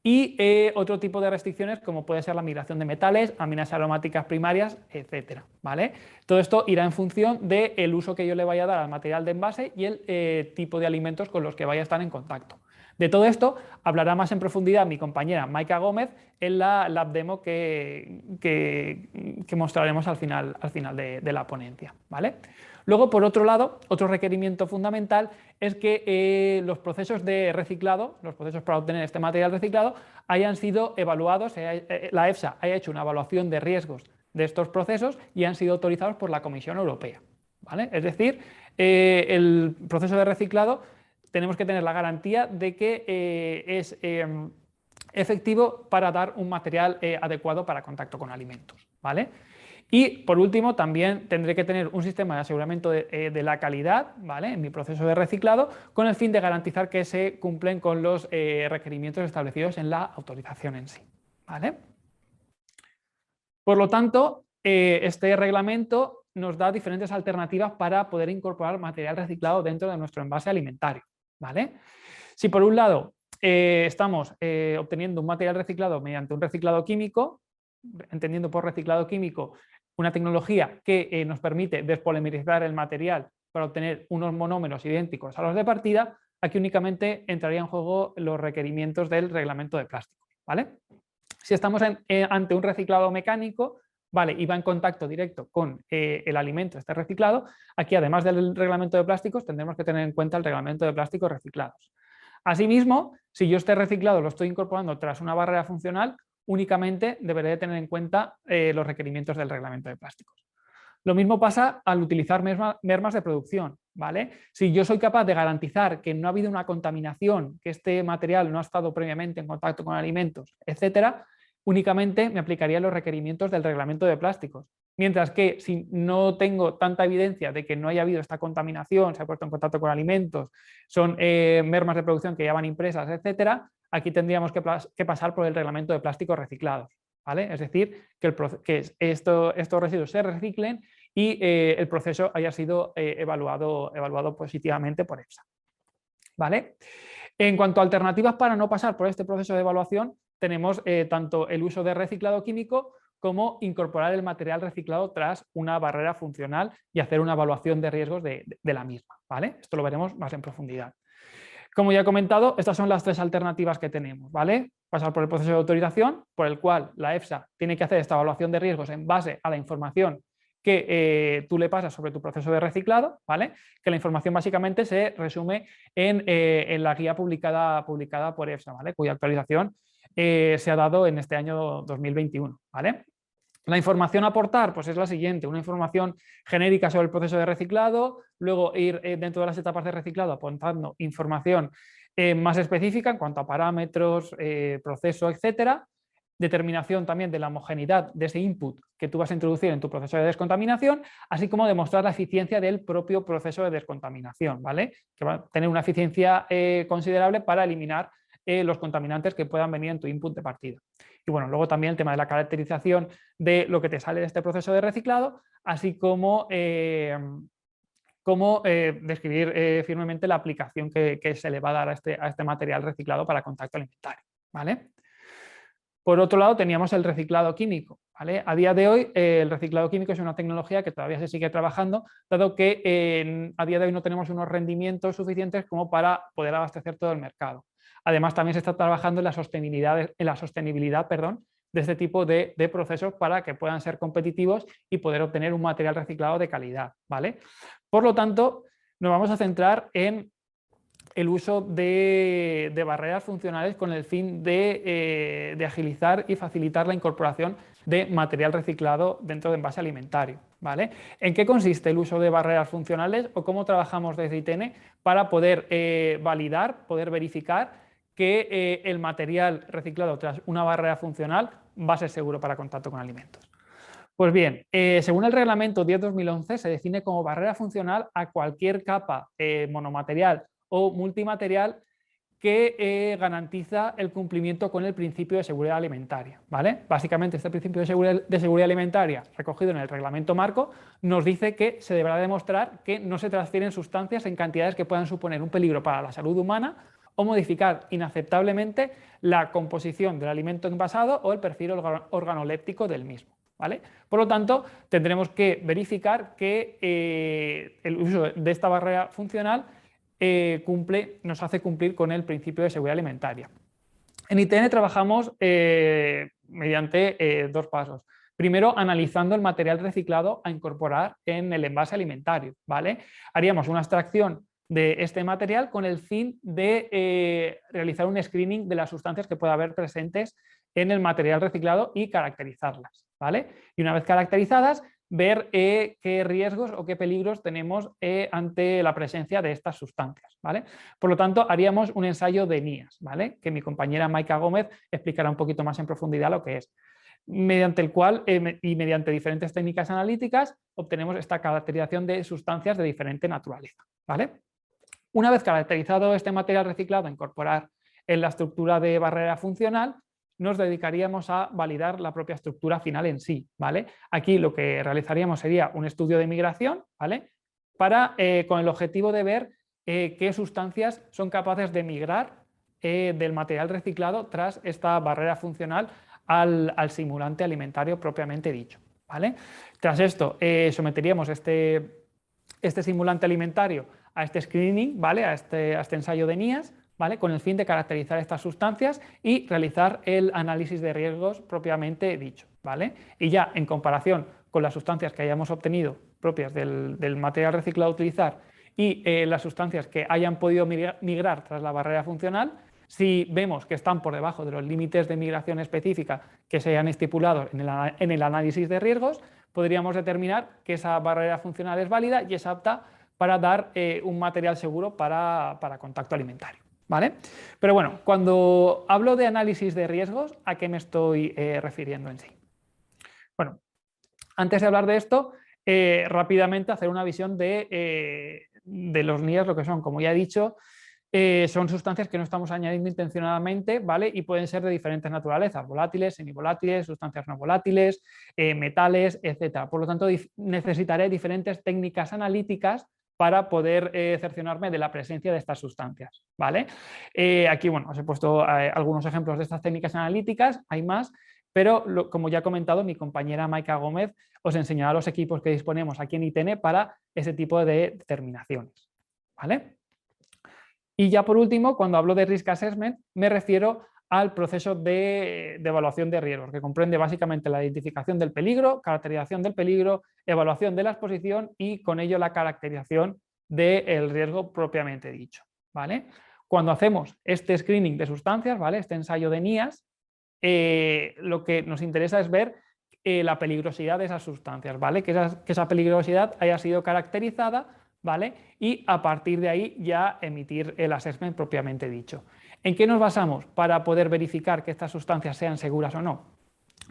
Y otro tipo de restricciones como puede ser la migración de metales, aminas aromáticas primarias, etcétera, ¿vale? Todo esto irá en función del uso que yo le vaya a dar al material de envase y el tipo de alimentos con los que vaya a estar en contacto. De todo esto hablará más en profundidad mi compañera Maika Gómez en la lab demo que mostraremos al final de la ponencia, ¿vale? Luego, por otro lado, otro requerimiento fundamental es que los procesos de reciclado, los procesos para obtener este material reciclado, hayan sido evaluados, la EFSA haya hecho una evaluación de riesgos de estos procesos y han sido autorizados por la Comisión Europea, ¿vale? Es decir, el proceso de reciclado tenemos que tener la garantía de que es efectivo para dar un material adecuado para contacto con alimentos, ¿vale? Y por último, también tendré que tener un sistema de aseguramiento de la calidad, ¿vale?, en mi proceso de reciclado, con el fin de garantizar que se cumplen con los requerimientos establecidos en la autorización en sí, ¿vale? Por lo tanto, este reglamento nos da diferentes alternativas para poder incorporar material reciclado dentro de nuestro envase alimentario, ¿vale? Si por un lado estamos obteniendo un material reciclado mediante un reciclado químico, entendiendo por reciclado químico una tecnología que nos permite despolimerizar el material para obtener unos monómeros idénticos a los de partida, aquí únicamente entraría en juego los requerimientos del reglamento de plásticos, ¿vale? Si estamos ante un reciclado mecánico, ¿vale?, y va en contacto directo con el alimento este reciclado, aquí además del reglamento de plásticos tendremos que tener en cuenta el reglamento de plásticos reciclados. Asimismo, si yo este reciclado lo estoy incorporando tras una barrera funcional, únicamente deberé de tener en cuenta los requerimientos del reglamento de plásticos. Lo mismo pasa al utilizar mermas de producción, ¿vale? Si yo soy capaz de garantizar que no ha habido una contaminación, que este material no ha estado previamente en contacto con alimentos, etcétera, únicamente me aplicaría los requerimientos del reglamento de plásticos. Mientras que si no tengo tanta evidencia de que no haya habido esta contaminación, se ha puesto en contacto con alimentos, son mermas de producción que ya van impresas, etcétera, aquí tendríamos que pasar por el reglamento de plásticos reciclados, ¿vale? Es decir, que estos residuos se reciclen y el proceso haya sido evaluado positivamente por EFSA, ¿vale? En cuanto a alternativas para no pasar por este proceso de evaluación, tenemos tanto el uso de reciclado químico como incorporar el material reciclado tras una barrera funcional y hacer una evaluación de riesgos de la misma, ¿vale? Esto lo veremos más en profundidad. Como ya he comentado, estas son las tres alternativas que tenemos, ¿vale? Pasar por el proceso de autorización, por el cual la EFSA tiene que hacer esta evaluación de riesgos en base a la información que tú le pasas sobre tu proceso de reciclado, ¿vale? Que la información básicamente se resume en la guía publicada por EFSA, ¿vale?, cuya actualización se ha dado en este año 2021, ¿vale? La información a aportar, pues es la siguiente: una información genérica sobre el proceso de reciclado, luego ir dentro de las etapas de reciclado apuntando información más específica en cuanto a parámetros, proceso, etcétera, determinación también de la homogeneidad de ese input que tú vas a introducir en tu proceso de descontaminación, así como demostrar la eficiencia del propio proceso de descontaminación, ¿vale?, que va a tener una eficiencia considerable para eliminar los contaminantes que puedan venir en tu input de partida. Y bueno, luego también el tema de la caracterización de lo que te sale de este proceso de reciclado, así como describir firmemente la aplicación que se le va a dar a este material reciclado para contacto alimentario, ¿vale? Por otro lado, teníamos el reciclado químico, ¿vale? A día de hoy, el reciclado químico es una tecnología que todavía se sigue trabajando, dado que a día de hoy no tenemos unos rendimientos suficientes como para poder abastecer todo el mercado. Además, también se está trabajando en la sostenibilidad, de este tipo de procesos para que puedan ser competitivos y poder obtener un material reciclado de calidad, ¿vale? Por lo tanto, nos vamos a centrar en el uso de barreras funcionales con el fin de agilizar y facilitar la incorporación de material reciclado dentro de envase alimentario, ¿vale? ¿En qué consiste el uso de barreras funcionales o cómo trabajamos desde ITN para poder validar, poder verificar que el material reciclado tras una barrera funcional va a ser seguro para contacto con alimentos? Pues bien, según el reglamento 10/2011 se define como barrera funcional a cualquier capa monomaterial o multimaterial que garantiza el cumplimiento con el principio de seguridad alimentaria, ¿vale? Básicamente este principio de seguridad alimentaria recogido en el reglamento marco nos dice que se deberá demostrar que no se transfieren sustancias en cantidades que puedan suponer un peligro para la salud humana o modificar inaceptablemente la composición del alimento envasado o el perfil organoléptico del mismo, ¿vale? Por lo tanto, tendremos que verificar que el uso de esta barrera funcional nos hace cumplir con el principio de seguridad alimentaria. En ITN trabajamos mediante dos pasos. Primero, analizando el material reciclado a incorporar en el envase alimentario, ¿vale? Haríamos una extracción de este material con el fin de realizar un screening de las sustancias que pueda haber presentes en el material reciclado y caracterizarlas, ¿vale? Y una vez caracterizadas, ver qué riesgos o qué peligros tenemos ante la presencia de estas sustancias, ¿vale? Por lo tanto, haríamos un ensayo de NIAS, ¿vale? Que mi compañera Maika Gómez explicará un poquito más en profundidad lo que es, mediante el cual y mediante diferentes técnicas analíticas obtenemos esta caracterización de sustancias de diferente naturaleza, ¿vale? Una vez caracterizado este material reciclado a incorporar en la estructura de barrera funcional, nos dedicaríamos a validar la propia estructura final en sí, ¿vale? Aquí lo que realizaríamos sería un estudio de migración, ¿vale? Con el objetivo de ver qué sustancias son capaces de migrar del material reciclado tras esta barrera funcional al simulante alimentario propiamente dicho, ¿vale? Tras esto, someteríamos este simulante alimentario a este screening, ¿vale? a este ensayo de NIAS, ¿vale? Con el fin de caracterizar estas sustancias y realizar el análisis de riesgos propiamente dicho, ¿vale? Y ya en comparación con las sustancias que hayamos obtenido propias del material reciclado a utilizar y las sustancias que hayan podido migrar tras la barrera funcional, si vemos que están por debajo de los límites de migración específica que se hayan estipulado en el análisis de riesgos, podríamos determinar que esa barrera funcional es válida y es apta para dar un material seguro para contacto alimentario, ¿vale? Pero bueno, cuando hablo de análisis de riesgos, ¿a qué me estoy refiriendo en sí? Bueno, antes de hablar de esto, rápidamente hacer una visión de los NIAS, lo que son, como ya he dicho, son sustancias que no estamos añadiendo intencionadamente, ¿vale? Y pueden ser de diferentes naturalezas, volátiles, semivolátiles, sustancias no volátiles, metales, etc. Por lo tanto, necesitaré diferentes técnicas analíticas para poder cerciorarme de la presencia de estas sustancias, ¿vale? Aquí, bueno, os he puesto algunos ejemplos de estas técnicas analíticas, hay más, pero como ya he comentado, mi compañera Maika Gómez os enseñará los equipos que disponemos aquí en ITN para ese tipo de determinaciones, ¿vale? Y ya por último, cuando hablo de Risk Assessment, me refiero al proceso de evaluación de riesgos, que comprende básicamente la identificación del peligro, caracterización del peligro, evaluación de la exposición y con ello la caracterización del riesgo propiamente dicho, ¿vale? Cuando hacemos este screening de sustancias, ¿vale? Este ensayo de NIAS, lo que nos interesa es ver la peligrosidad de esas sustancias, ¿vale? Que esa peligrosidad haya sido caracterizada, ¿vale? Y a partir de ahí ya emitir el assessment propiamente dicho. ¿En qué nos basamos para poder verificar que estas sustancias sean seguras o no?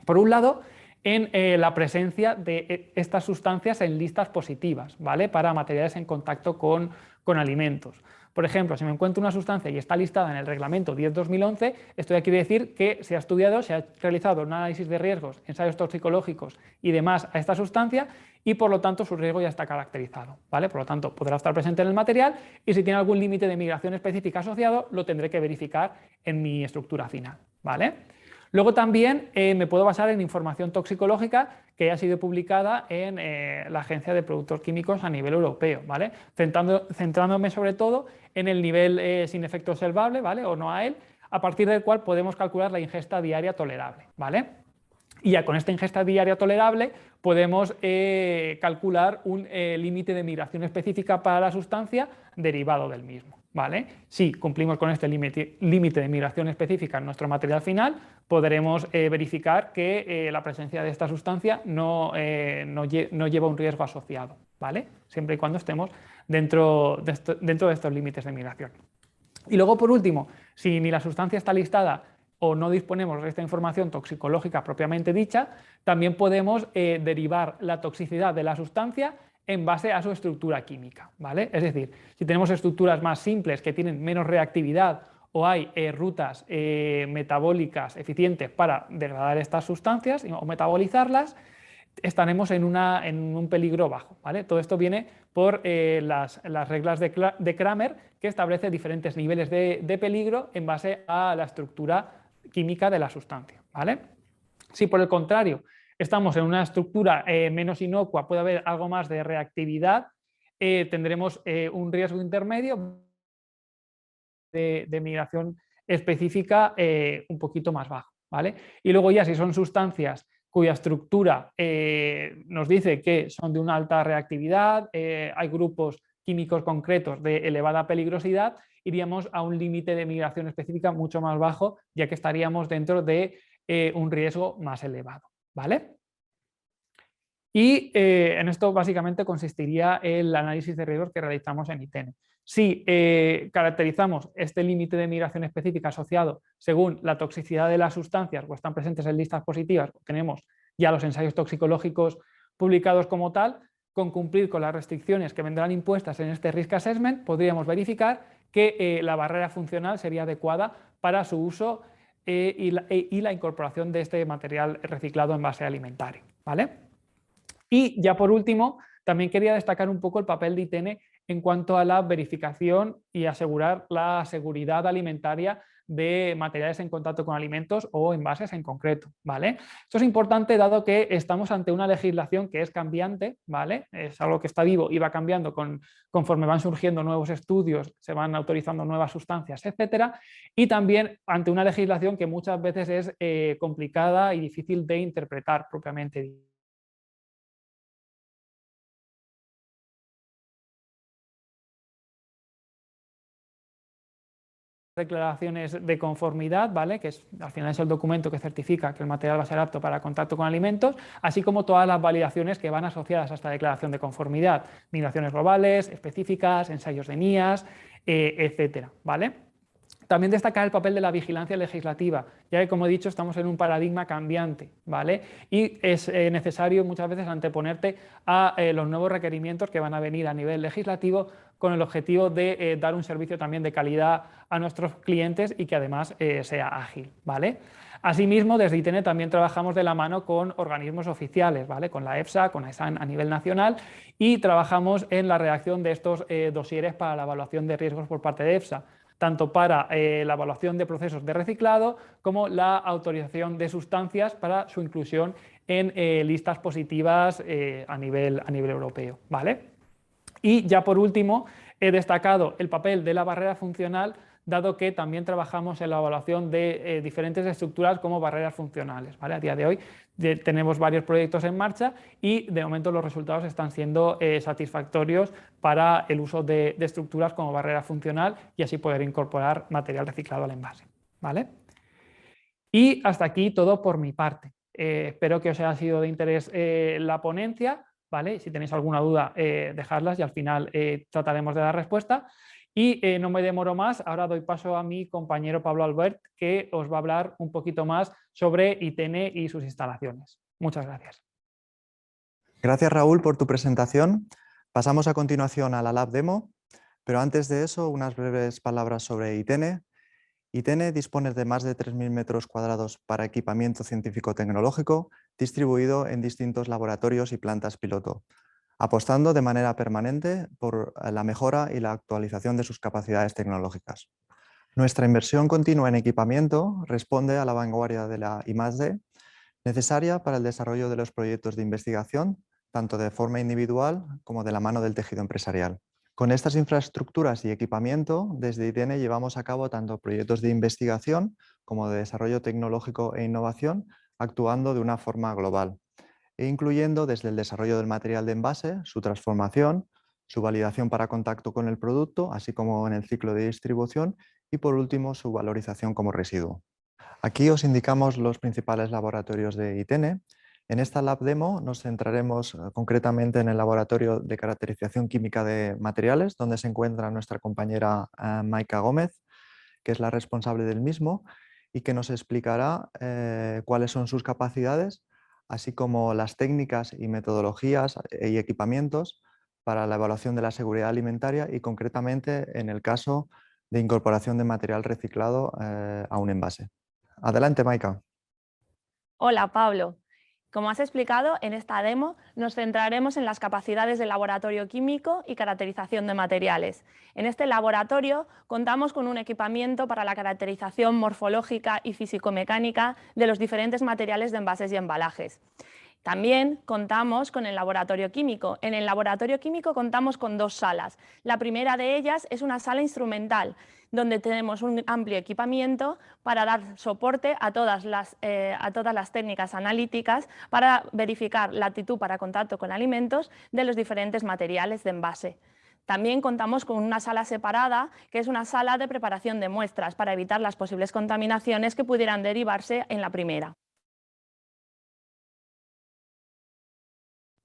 Por un lado, en la presencia de estas sustancias en listas positivas, ¿vale? Para materiales en contacto con alimentos. Por ejemplo, si me encuentro una sustancia y está listada en el reglamento 10/2011, esto ya quiere decir que se ha estudiado, se ha realizado un análisis de riesgos, ensayos toxicológicos y demás a esta sustancia y por lo tanto su riesgo ya está caracterizado, ¿vale? Por lo tanto, podrá estar presente en el material y si tiene algún límite de migración específica asociado, lo tendré que verificar en mi estructura final, ¿vale? Luego también me puedo basar en información toxicológica que haya sido publicada en la Agencia de Productos Químicos a nivel europeo, ¿vale? Centrándome sobre todo en el nivel sin efecto observable, ¿vale? O no a él, a partir del cual podemos calcular la ingesta diaria tolerable, ¿vale? Y ya con esta ingesta diaria tolerable podemos calcular un límite de migración específica para la sustancia derivado del mismo, ¿vale? Si cumplimos con este límite de migración específica en nuestro material final, podremos verificar que la presencia de esta sustancia no lleva un riesgo asociado, ¿vale? Siempre y cuando estemos dentro de estos límites de migración. Y luego, por último, si ni la sustancia está listada o no disponemos de esta información toxicológica propiamente dicha, también podemos derivar la toxicidad de la sustancia en base a su estructura química, ¿vale? Es decir, si tenemos estructuras más simples que tienen menos reactividad o hay rutas metabólicas eficientes para degradar estas sustancias o metabolizarlas, estaremos en un peligro bajo, ¿vale? Todo esto viene por las reglas de Kramer, que establece diferentes niveles de peligro en base a la estructura química de la sustancia, ¿vale? Si por el contrario estamos en una estructura menos inocua, puede haber algo más de reactividad, tendremos un riesgo intermedio de migración específica un poquito más bajo, ¿vale? Y luego ya si son sustancias cuya estructura nos dice que son de una alta reactividad, hay grupos químicos concretos de elevada peligrosidad, iríamos a un límite de migración específica mucho más bajo, ya que estaríamos dentro de un riesgo más elevado, ¿vale? Y en esto básicamente consistiría el análisis de riesgos que realizamos en ITENE. Si caracterizamos este límite de migración específica asociado según la toxicidad de las sustancias o están presentes en listas positivas, tenemos ya los ensayos toxicológicos publicados como tal, con cumplir con las restricciones que vendrán impuestas en este Risk Assessment, podríamos verificar que la barrera funcional sería adecuada para su uso y la incorporación de este material reciclado en base alimentario, ¿vale? Y ya por último, también quería destacar un poco el papel de ITENE en cuanto a la verificación y asegurar la seguridad alimentaria de materiales en contacto con alimentos o envases en concreto, ¿vale? Esto es importante dado que estamos ante una legislación que es cambiante, ¿vale? Es algo que está vivo y va cambiando conforme van surgiendo nuevos estudios, se van autorizando nuevas sustancias, etcétera, y también ante una legislación que muchas veces es complicada y difícil de interpretar propiamente. Declaraciones de conformidad, ¿vale? Que al final es el documento que certifica que el material va a ser apto para contacto con alimentos, así como todas las validaciones que van asociadas a esta declaración de conformidad, migraciones globales, específicas, ensayos de NIAS, etcétera, ¿vale? También destacar el papel de la vigilancia legislativa, ya que, como he dicho, estamos en un paradigma cambiante, ¿vale? Y es necesario muchas veces anteponerte a los nuevos requerimientos que van a venir a nivel legislativo con el objetivo de dar un servicio también de calidad a nuestros clientes y que además sea ágil, ¿vale? Asimismo, desde ITENE también trabajamos de la mano con organismos oficiales, ¿vale? Con la EFSA, con ESAN a nivel nacional, y trabajamos en la redacción de estos dosieres para la evaluación de riesgos por parte de EFSA, tanto para la evaluación de procesos de reciclado como la autorización de sustancias para su inclusión en listas positivas a nivel europeo, ¿vale? Y ya por último, he destacado el papel de la barrera funcional, dado que también trabajamos en la evaluación de diferentes estructuras como barreras funcionales, ¿vale? A día de hoy tenemos varios proyectos en marcha y de momento los resultados están siendo satisfactorios para el uso de estructuras como barrera funcional y así poder incorporar material reciclado al envase, ¿vale? Y hasta aquí todo por mi parte. Espero que os haya sido de interés la ponencia, ¿vale? Si tenéis alguna duda, dejadlas y al final trataremos de dar respuesta. Y no me demoro más, ahora doy paso a mi compañero Pablo Albert, que os va a hablar un poquito más sobre ITENE y sus instalaciones. Muchas gracias. Gracias, Raúl, por tu presentación. Pasamos a continuación a la Lab Demo, pero antes de eso, unas breves palabras sobre ITENE. ITENE dispone de más de 3.000 metros cuadrados para equipamiento científico-tecnológico distribuido en distintos laboratorios y plantas piloto, apostando de manera permanente por la mejora y la actualización de sus capacidades tecnológicas. Nuestra inversión continua en equipamiento responde a la vanguardia de la I+D, necesaria para el desarrollo de los proyectos de investigación, tanto de forma individual como de la mano del tejido empresarial. Con estas infraestructuras y equipamiento, desde ITENE llevamos a cabo tanto proyectos de investigación como de desarrollo tecnológico e innovación, actuando de una forma global, e incluyendo desde el desarrollo del material de envase, su transformación, su validación para contacto con el producto, así como en el ciclo de distribución y, por último, su valorización como residuo. Aquí os indicamos los principales laboratorios de ITENE. En esta Lab Demo nos centraremos concretamente en el laboratorio de caracterización química de materiales, donde se encuentra nuestra compañera Maika Gómez, que es la responsable del mismo y que nos explicará cuáles son sus capacidades, así como las técnicas y metodologías y equipamientos para la evaluación de la seguridad alimentaria y concretamente en el caso de incorporación de material reciclado a un envase. Adelante, Maika. Hola, Pablo. Como has explicado, en esta demo nos centraremos en las capacidades del laboratorio químico y caracterización de materiales. En este laboratorio contamos con un equipamiento para la caracterización morfológica y físico-mecánica de los diferentes materiales de envases y embalajes. También contamos con el laboratorio químico. En el laboratorio químico contamos con dos salas. La primera de ellas es una sala instrumental, donde tenemos un amplio equipamiento para dar soporte a todas las técnicas analíticas para verificar la actitud para contacto con alimentos de los diferentes materiales de envase. También contamos con una sala separada, que es una sala de preparación de muestras para evitar las posibles contaminaciones que pudieran derivarse en la primera.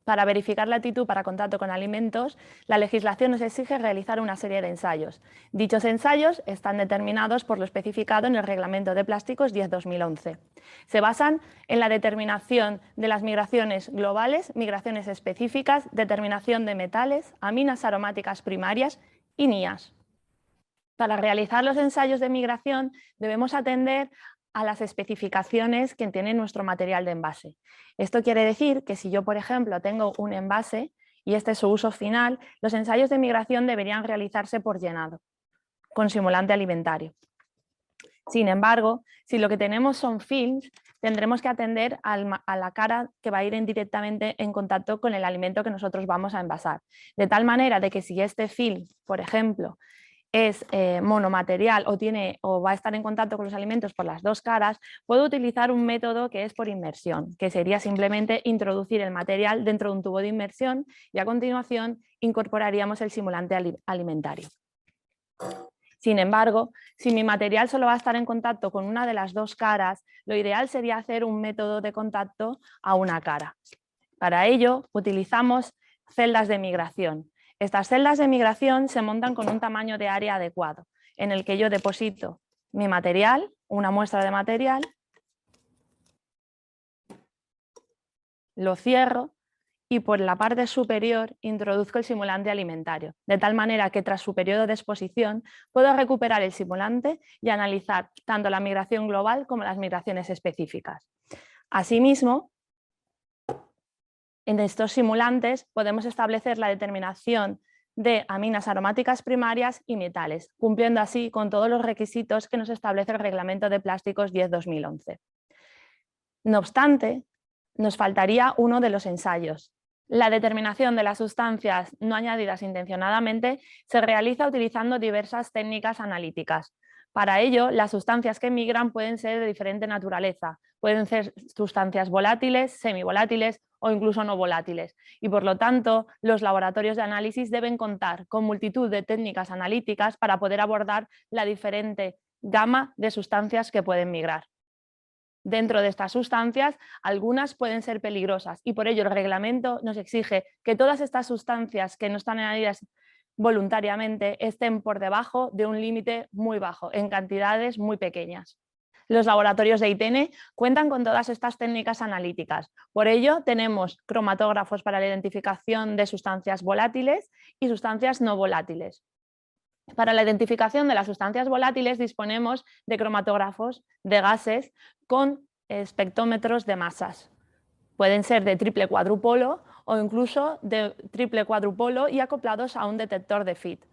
Para verificar la aptitud para contacto con alimentos, la legislación nos exige realizar una serie de ensayos. Dichos ensayos están determinados por lo especificado en el Reglamento de Plásticos 10/2011. Se basan en la determinación de las migraciones globales, migraciones específicas, determinación de metales, aminas aromáticas primarias y NIAS. Para realizar los ensayos de migración debemos atender a las especificaciones que tiene nuestro material de envase. Esto quiere decir que si yo, por ejemplo, tengo un envase y este es su uso final, los ensayos de migración deberían realizarse por llenado, con simulante alimentario. Sin embargo, si lo que tenemos son films, tendremos que atender a la cara que va a ir indirectamente en contacto con el alimento que nosotros vamos a envasar. De tal manera de que si este film, por ejemplo, es monomaterial o va a estar en contacto con los alimentos por las dos caras, puedo utilizar un método que es por inmersión, que sería simplemente introducir el material dentro de un tubo de inmersión y a continuación incorporaríamos el simulante alimentario. Sin embargo, si mi material solo va a estar en contacto con una de las dos caras, lo ideal sería hacer un método de contacto a una cara. Para ello utilizamos celdas de migración. Estas celdas de migración se montan con un tamaño de área adecuado, en el que yo deposito mi material, una muestra de material, lo cierro y por la parte superior introduzco el simulante alimentario, de tal manera que tras su periodo de exposición puedo recuperar el simulante y analizar tanto la migración global como las migraciones específicas. Asimismo, en estos simulantes podemos establecer la determinación de aminas aromáticas primarias y metales, cumpliendo así con todos los requisitos que nos establece el Reglamento de Plásticos 10/2011. No obstante, nos faltaría uno de los ensayos. La determinación de las sustancias no añadidas intencionadamente se realiza utilizando diversas técnicas analíticas. Para ello, las sustancias que migran pueden ser de diferente naturaleza. Pueden ser sustancias volátiles, semivolátiles o incluso no volátiles. Y por lo tanto, los laboratorios de análisis deben contar con multitud de técnicas analíticas para poder abordar la diferente gama de sustancias que pueden migrar. Dentro de estas sustancias, algunas pueden ser peligrosas y por ello el reglamento nos exige que todas estas sustancias que no están añadidas voluntariamente estén por debajo de un límite muy bajo, en cantidades muy pequeñas. Los laboratorios de ITN cuentan con todas estas técnicas analíticas. Por ello, tenemos cromatógrafos para la identificación de sustancias volátiles y sustancias no volátiles. Para la identificación de las sustancias volátiles disponemos de cromatógrafos de gases con espectrómetros de masas. Pueden ser de triple cuadrupolo o incluso de triple cuadrupolo y acoplados a un detector de FIT.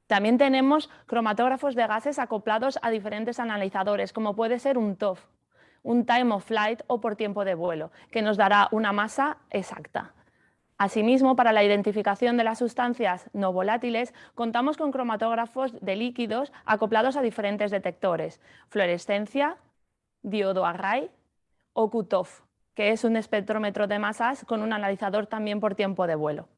También tenemos cromatógrafos de gases acoplados a diferentes analizadores, como puede ser un TOF, un Time of Flight o por tiempo de vuelo, que nos dará una masa exacta. Asimismo, para la identificación de las sustancias no volátiles, contamos con cromatógrafos de líquidos acoplados a diferentes detectores, fluorescencia, diodo array o QTOF, que es un espectrómetro de masas con un analizador también por tiempo de vuelo.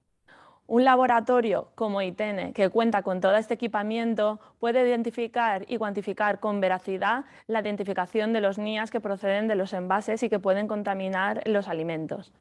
Un laboratorio como ITN, que cuenta con todo este equipamiento, puede identificar y cuantificar con veracidad la identificación de los NIAS que proceden de los envases y que pueden contaminar los alimentos.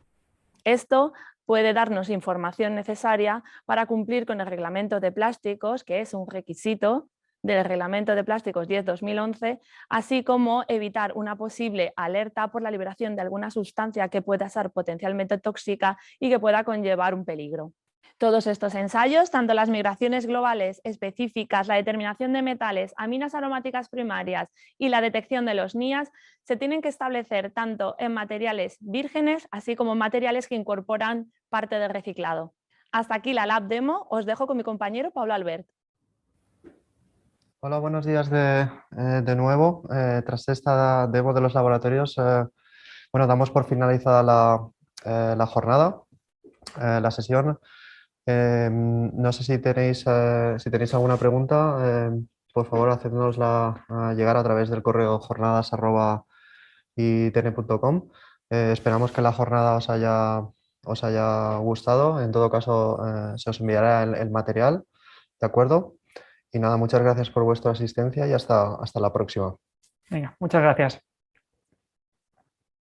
Esto puede darnos información necesaria para cumplir con el Reglamento de Plásticos, que es un requisito del Reglamento de Plásticos 10/2011, así como evitar una posible alerta por la liberación de alguna sustancia que pueda ser potencialmente tóxica y que pueda conllevar un peligro. Todos estos ensayos, tanto las migraciones globales específicas, la determinación de metales, aminas aromáticas primarias y la detección de los NIAS, se tienen que establecer tanto en materiales vírgenes, así como en materiales que incorporan parte del reciclado. Hasta aquí la lab demo, os dejo con mi compañero Pablo Albert. Hola, buenos días de nuevo. Tras esta demo de los laboratorios, bueno, damos por finalizada la jornada, la sesión. No sé si tenéis alguna pregunta, por favor, hacednosla llegar a través del correo jornadas@itn.com. Esperamos que la jornada os haya os haya gustado. En todo caso, se os enviará el material, ¿de acuerdo? Y nada, muchas gracias por vuestra asistencia y hasta la próxima. Venga, muchas gracias.